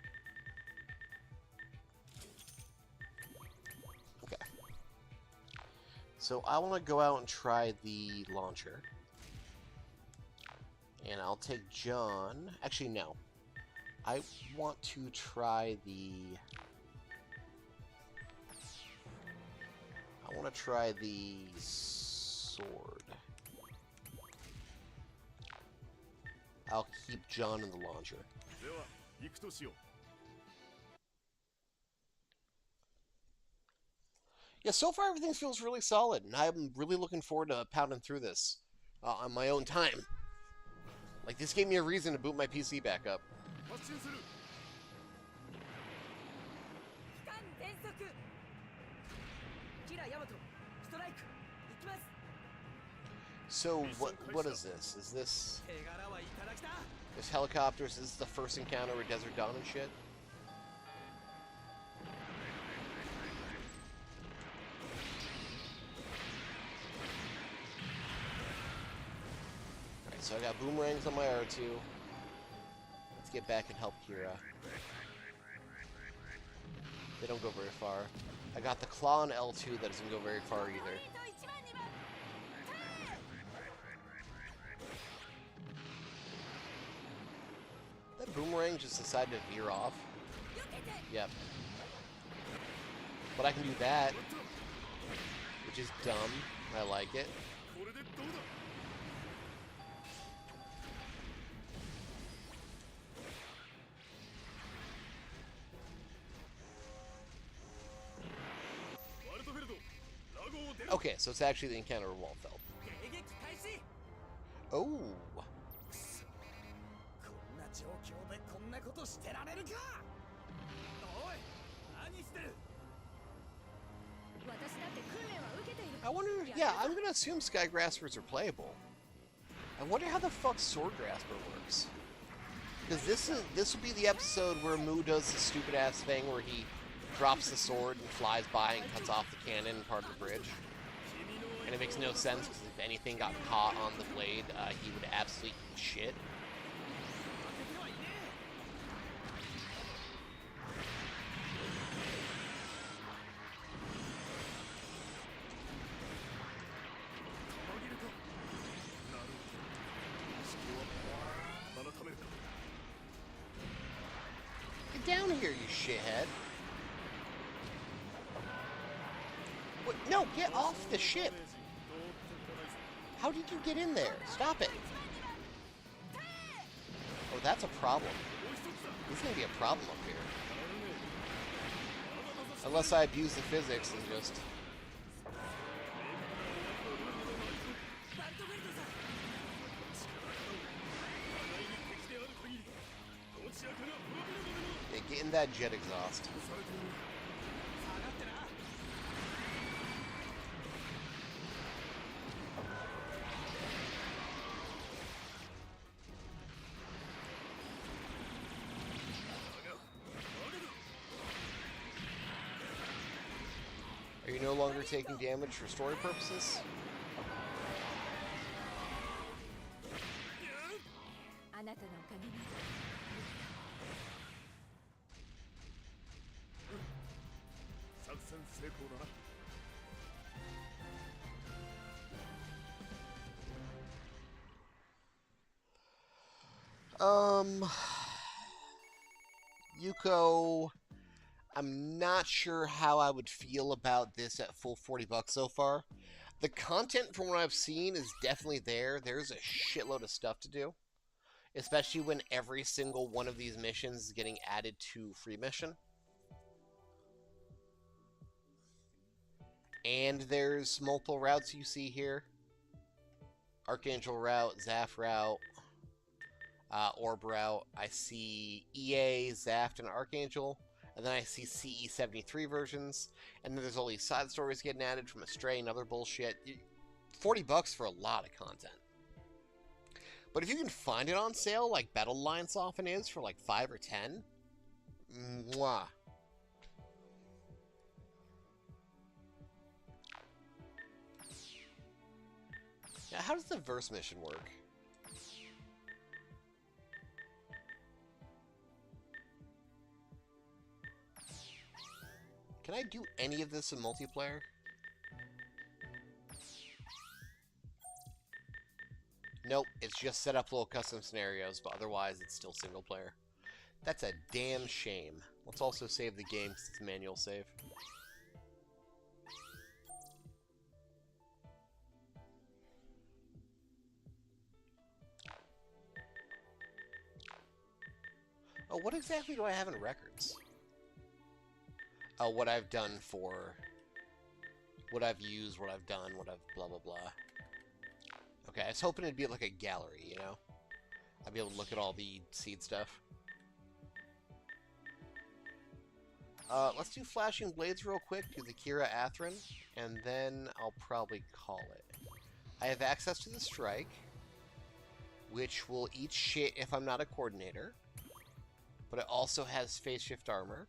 Okay. So I want to go out and try the launcher. And I'll take John. Actually, no. I want to try the... I want to try the sword. I'll keep John in the launcher. では行くとしよう。 Yeah, so far everything feels really solid, and I'm really looking forward to pounding through this on my own time. Like, this gave me a reason to boot my PC back up. 発進する。 機関全速キラヤマトストライク行きます So, what is this? Is this... 手柄はいただきた There's helicopters, is this the first encounter with Desert Dawn and shit? Alright, so I got boomerangs on my R2. Let's get back and help Kira. They don't go very far. I got the claw on L2 that doesn't go very far either. That boomerang just decided to veer off. Yep. But I can do that, which is dumb. I like it. これでどうだ。 ワルトフェルド、ラゴを出る。 Okay, so it's actually the encounter of Walfeld. 迎撃開始 Oh! こんな状況でこんなことしてられるかおい何してる 私だって訓練は受けている。 I wonder, yeah, I'm gonna assume Sky Graspers are playable. I wonder how the fuck Sword Grasper works. Because this will be the episode where Mu does the stupid ass thing where he drops the sword and flies by and cuts off the cannon part of the bridge. And it makes no sense because if anything got caught on the blade, he would absolutely eat shit. 紛れか。なるほど。式は改めるか。 Get down here, you shithead. What? No, get off the ship. How did you get in there? Stop it. Oh, that's a problem. This is gonna be a problem up here. Unless I abuse the physics and just... バルトフェルドさん 互いに敵である限り、どちらかが滅びるまでも Yeah, get in that jet exhaust. されている。 下がってな Are you no longer taking damage for story purposes? あなたのおかげで。作戦成功だな。 Yuko, I'm not sure how I would feel about this at full 40 bucks so far. The content from what I've seen is definitely there. There's a shitload of stuff to do, especially when every single one of these missions is getting added to free mission. And there's multiple routes you see here. Archangel route, Zaf route, Orb route. I see EA, Zaft, and Archangel. And then I see CE73 versions. And then there's all these side stories getting added from Astray and other bullshit. 40 bucks for a lot of content. But if you can find it on sale, like Battle Alliance often is, for like 5 or 10, mwah. Now, how does the verse mission work? Can I do any of this in multiplayer? Nope, it's just set up little custom scenarios, but otherwise it's still single player. That's a damn shame. Let's also save the game because it's a manual save. what exactly do I have in records? Oh, what I've done for... What I've used, what I've done, what I've blah blah blah. Okay, I was hoping it'd be like a gallery, you know? I'd be able to look at all the seed stuff. Let's do Flashing Blades real quick, do the Kira Atherin, and then I'll probably call it. I have access to the Strike, which will eat shit if I'm not a coordinator, but it also has phase shift armor.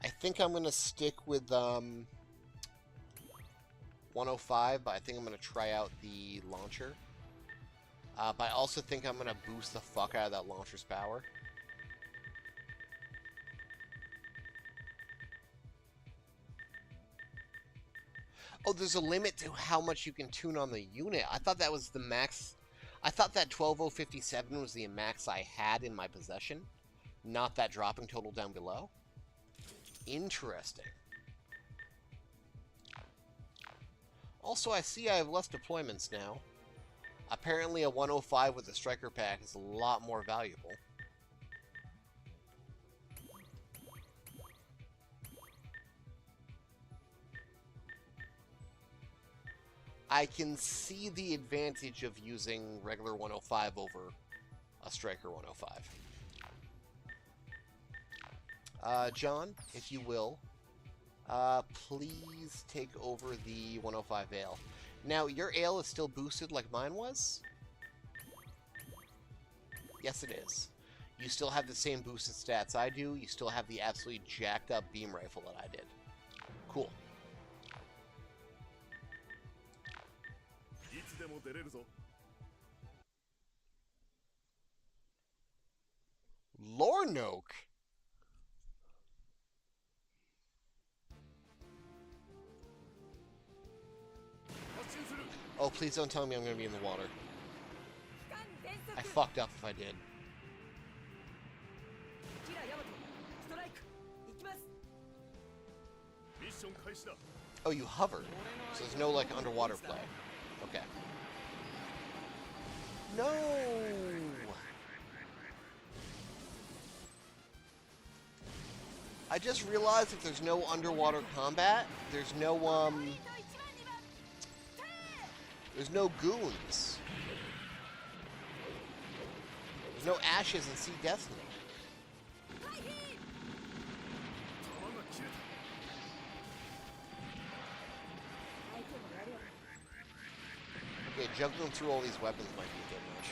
I think I'm going to stick with 105, but I think I'm going to try out the launcher. But I also think I'm going to boost the fuck out of that launcher's power. Oh, there's a limit to how much you can tune on the unit. I thought that was the max. I thought that 12057 was the max I had in my possession, not that dropping total down below. Interesting. Also, I see I have less deployments now. Apparently a 105 with a striker pack is a lot more valuable. I can see the advantage of using regular 105 over a striker 105. John, if you will, please take over the 105 ale. Now, your ale is still boosted like mine was? Yes, it is. You still have the same boosted stats I do. You still have the absolutely jacked up beam rifle that I did. Cool. Lornoke! Oh, please don't tell me I'm going to be in the water. I fucked up if I did. Oh, you hovered. So there's no, like, underwater play. Okay. No! I just realized if there's no underwater combat, there's no goons. There's no ashes in Sea Destiny. Okay, juggling through all these weapons might be a bit much.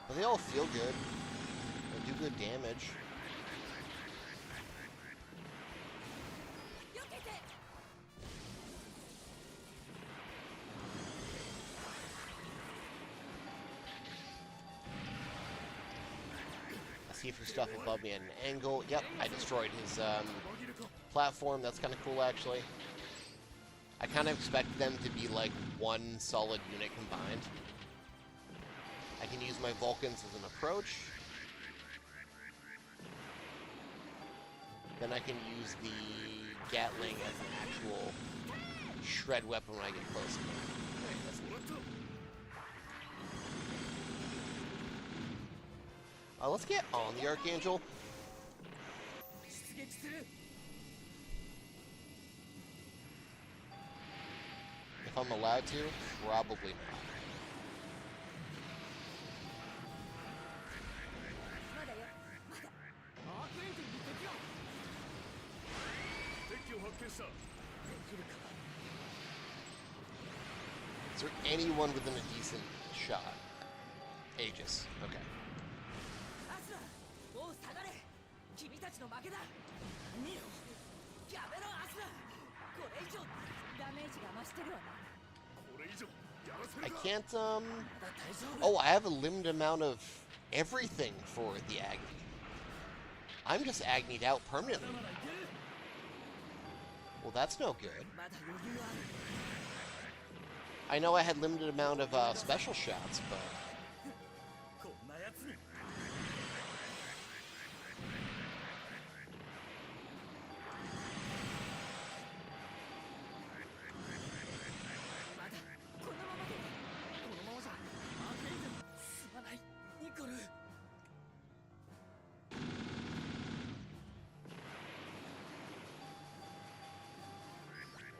But they all feel good. They do good damage. See for stuff above me at an angle. Yep, I destroyed his platform. That's kind of cool, actually. I kind of expect them to be like one solid unit combined. I can use my Vulcans as an approach. Then I can use the Gatling as an actual shred weapon when I get close enough. Right, that's neat. Let's get on the Archangel. If I'm allowed to, probably not. Is there anyone within a decent shot? Aegis. Okay. I can't, oh, I have a limited amount of everything for the Agni. I'm just Agni'd out permanently. Well, that's no good. まだ余裕ある I know I had limited amount of special shots, but こんなやつに まだこのままでこのままじゃアーケイドすまないニコル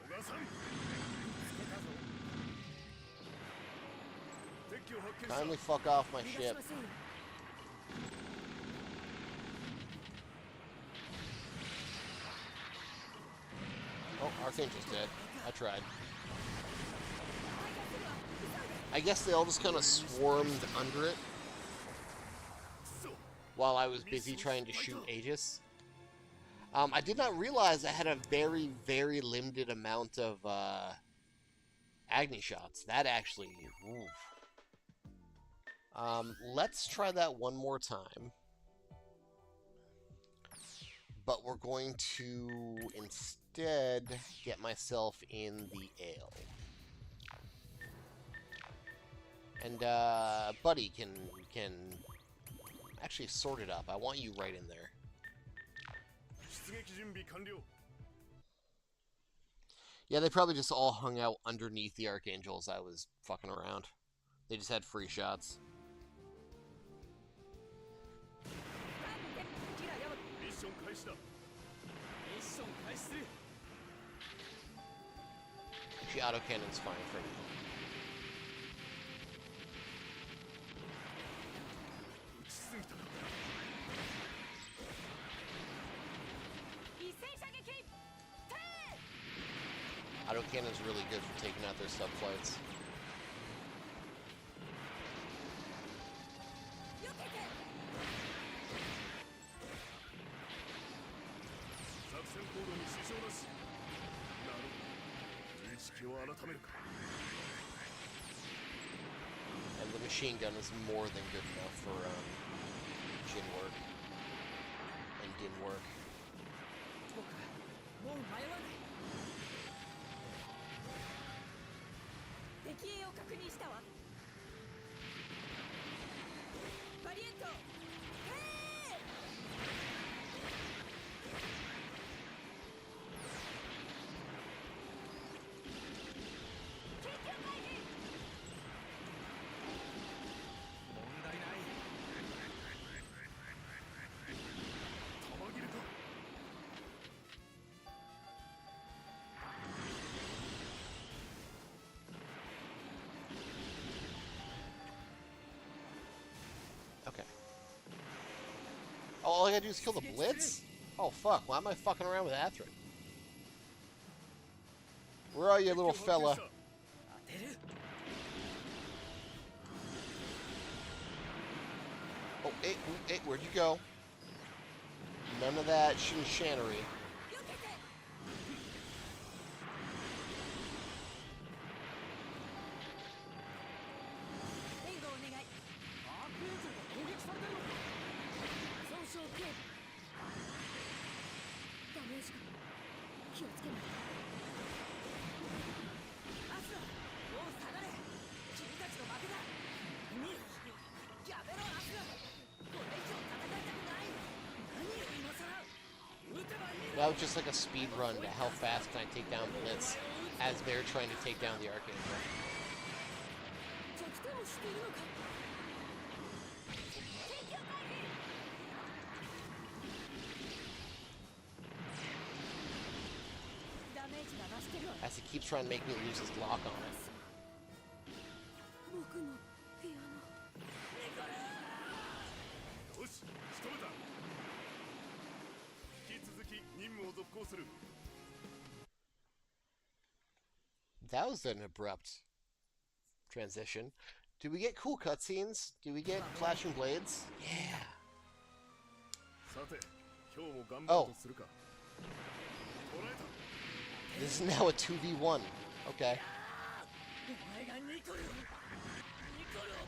小川さん 敵を発見した kindly fuck off my 逃がし ship. ませんよ Oh, Archangel's dead. I tried. I guess they all just kind of swarmed under it while I was busy trying to shoot Aegis. I did not realize I had a very, very limited amount of Agni shots. That actually... oof. Let's try that one more time. But we're going to instead get myself in the ale. And Buddy can actually sort it up. I want you right in there. 出撃準備完了 Yeah, they probably just all hung out underneath the Archangels I was fucking around. They just had free shots. ミッション開始だ ミッション開始する Actually, autocannon's fine for me. 撃ちすぎた 一斉射撃 Autocannon's really good for taking out their subflights. 避けて 作戦行動に支障なしなるほど認識を改めるか And the machine gun is more than good enough for Jin work. And Din work. 僕はもう迷わない敵影を確認したわバリエント緊急会議 問題ない 弾切れか Okay. Oh, all I gotta do is kill the Blitz? Oh, fuck. Why am I fucking around with Atherin? Where are you, little fella? 当てる Oh, hey, where'd you go? None of that shinshanery. 避けて 援護お願い アークエンジェルが攻撃されてるのか 損傷警備ダメージが気をつけないアスラもう下がれ君たちの負けだ何やめろアスラこれ以上戦いたくない何を今さら撃てばいい That was just like a speed run to how fast can I take down Blitz as they're trying to take down the Archangel. 着点をしているのか緊急会議ダメージが増してるわ As he keeps trying to make me lose his lock on it. 僕の部屋のよし仕留めた引き続き任務を続行する That was an abrupt transition. Do we get cool cutscenes? Do we get flashing blades? Yeah. さて今日も頑張ろうとするか捕らえた This is now a 2v1. Okay. お前がニコルを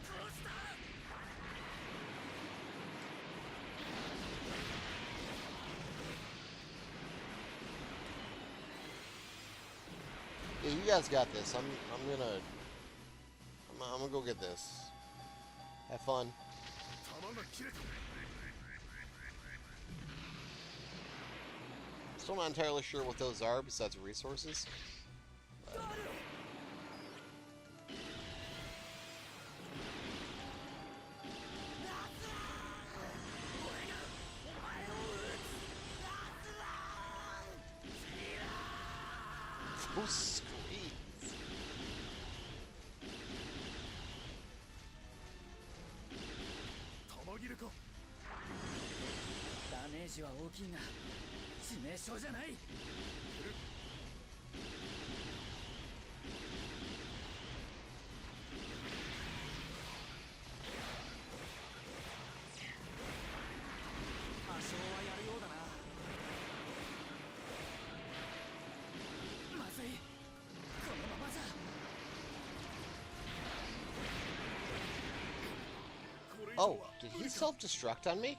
殺した you guys got this. I'm gonna go get this. Have fun. 弾が切れた。 Still not entirely sure what those are besides resources. But... Those screams. 弾切れか。ダメージは大きいが致命傷じゃない。多少はやるようだな。まずい、このままじゃ。 Oh, did he self-destruct on me?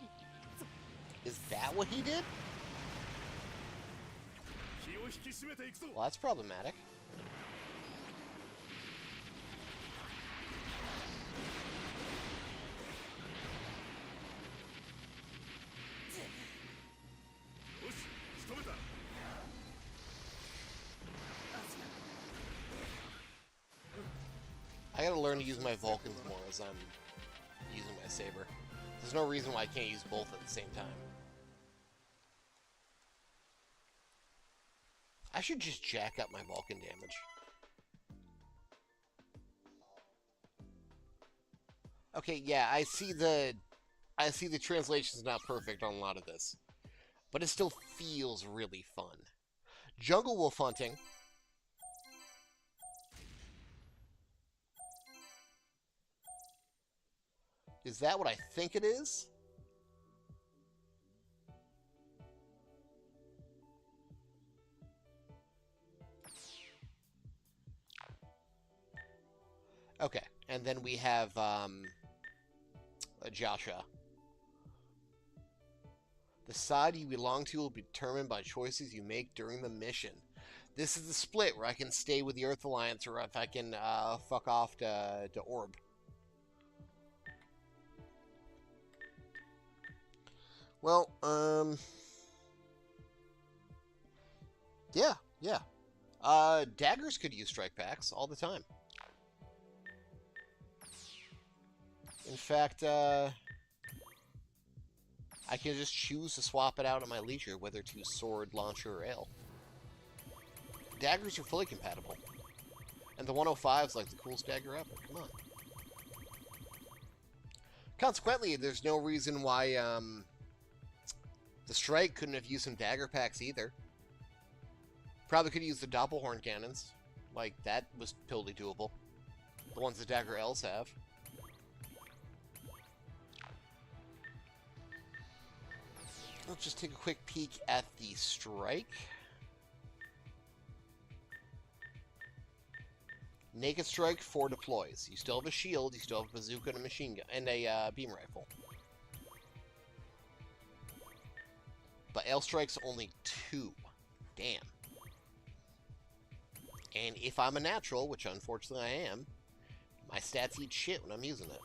Is that what he did? 気を引き締めていくぞ。 Well, that's problematic. I gotta learn to use my Vulcans more as I'm using my saber. There's no reason why I can't use both at the same time. I should just jack up my Vulcan damage. Okay, yeah, I see the translation's not perfect on a lot of this, but it still feels really fun. Jungle wolf hunting. Is that what I think it is? Okay, and then we have Joshua. The side you belong to will be determined by choices you make during the mission. This is the split where I can stay with the Earth Alliance or if I can fuck off to Orb. Well, yeah. Daggers could use strike packs all the time. In fact, I can just choose to swap it out at my leisure, whether to sword, launcher, or ale. Daggers are fully compatible. And the 105's like the coolest dagger ever. Come on. Consequently, there's no reason why, the Strike couldn't have used some dagger packs either. Probably could use the Doppelhorn cannons. Like, that was totally doable. The ones the Dagger L's have. Let's just take a quick peek at the Strike. Naked Strike, 4 deploys. You still have a shield, you still have a bazooka and a machine gun, and a beam rifle. But L Strike's only 2. Damn. And if I'm a natural, which unfortunately I am, my stats eat shit when I'm using it.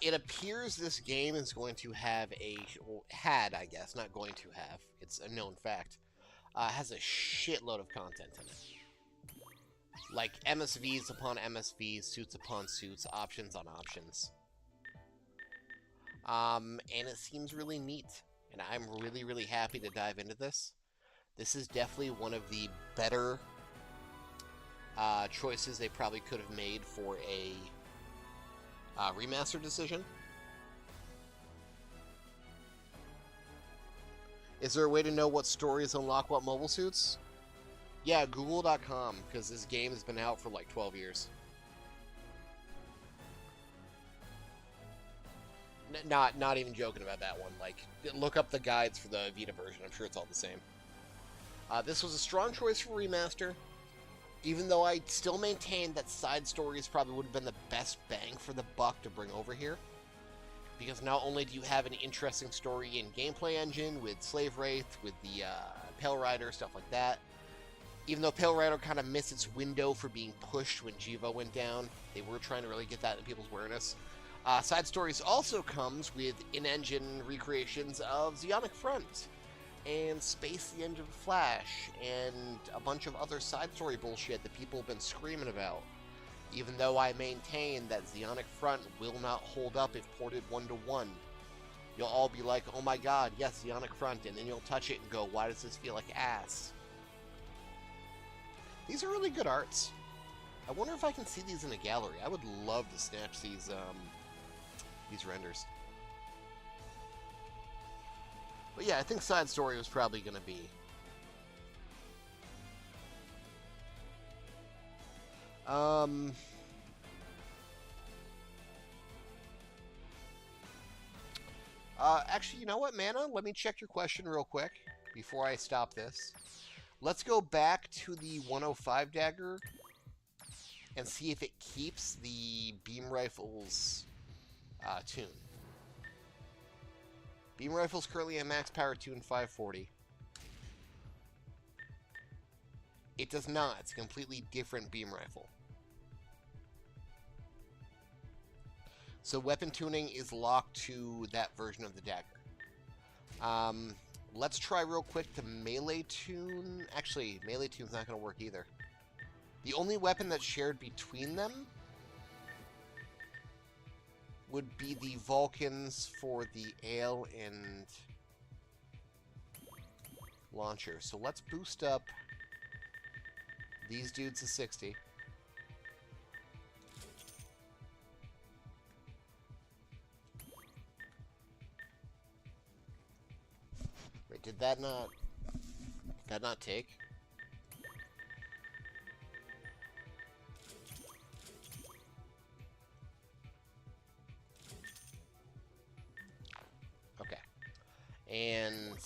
It appears this game is going to have a... Well, had, I guess. Not going to have. It's a known fact. Has a shitload of content in it. Like, MSVs upon MSVs, suits upon suits, options on options. And it seems really neat. And I'm really, really happy to dive into this. This is definitely one of the better choices they probably could have made for a remaster decision. Is there a way to know what stories unlock what mobile suits? Yeah, Google.com, because this game has been out for like 12 years. Not even joking about that one. Like, look up the guides for the Vita version. I'm sure it's all the same. This was a strong choice for remaster. Even though I still maintain that side stories probably would have been the best bang for the buck to bring over here. Because not only do you have an interesting story and gameplay engine with Slave Wraith, with the Pale Rider, stuff like that. Even though Pale Rider kind of missed its window for being pushed when Jiva went down, they were trying to really get that in people's awareness. Side stories also comes with in-engine recreations of Zionic Front, and Space the Engine Flash, and a bunch of other side story bullshit that people have been screaming about. Even though I maintain that Zionic Front will not hold up if ported 1-to-1. You'll all be like, oh my god, yes, Zionic Front, and then you'll touch it and go, why does this feel like ass? These are really good arts. I wonder if I can see these in a gallery. I would love to snatch these renders. But yeah, I think side story was probably going to be. Actually, you know what, Mana? Let me check your question real quick before I stop this. Let's go back to the 105 dagger and see if it keeps the beam rifle's tune. Beam rifle's currently at max power tune 540. It does not. It's a completely different beam rifle. So weapon tuning is locked to that version of the dagger. Let's try real quick to melee tune. Actually, melee tune's not going to work either. The only weapon that's shared between them would be the Vulcans for the Ale and launcher. So let's boost up these dudes to 60. Wait, did that not take? Okay. And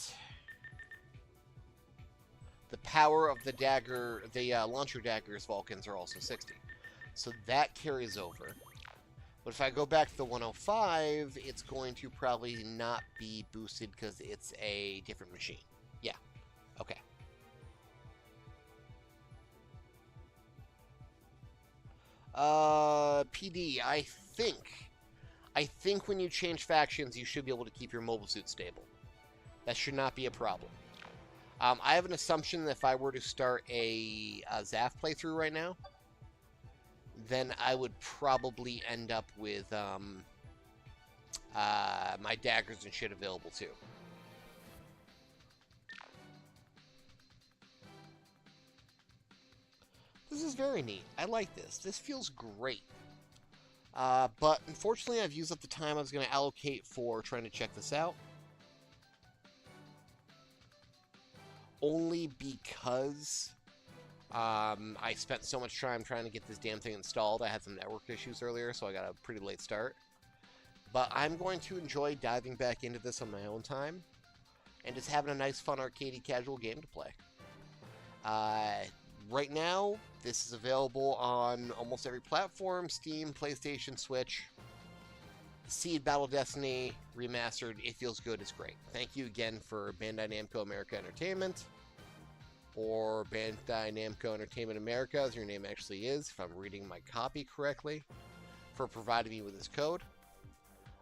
the power of the dagger, the launcher dagger's Vulcans are also 60. So that carries over. But if I go back to the 105, it's going to probably not be boosted because it's a different machine. Yeah. Okay. PD, I think when you change factions, you should be able to keep your mobile suit stable. That should not be a problem. I have an assumption that if I were to start a Zaf playthrough right now, then I would probably end up with my daggers and shit available too. This is very neat. I like this. This feels great. But unfortunately, I've used up the time I was going to allocate for trying to check this out. Only because I spent so much time trying to get this damn thing installed. I had some network issues earlier, so I got a pretty late start. But I'm going to enjoy diving back into this on my own time and just having a nice, fun, arcadey, casual game to play. Right now, this is available on almost every platform: Steam, PlayStation, Switch. Seed Battle Destiny Remastered. It feels good. It's great. Thank you again for Bandai Namco America Entertainment, or Bandai Namco Entertainment America, as your name actually is, if I'm reading my copy correctly, for providing me with this code.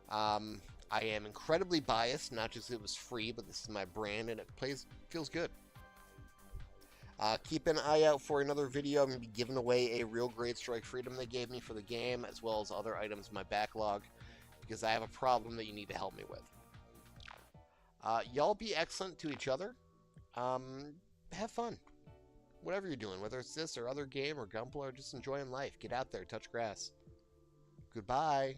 I am incredibly biased, not just it was free, but this is my brand and it feels good. Keep an eye out for another video. I'm going to be giving away a real great Strike Freedom they gave me for the game, as well as other items in my backlog, because I have a problem that you need to help me with. Y'all be excellent to each other. Have fun. Whatever you're doing, whether it's this or other game or Gunpla or just enjoying life. Get out there, touch grass. Goodbye.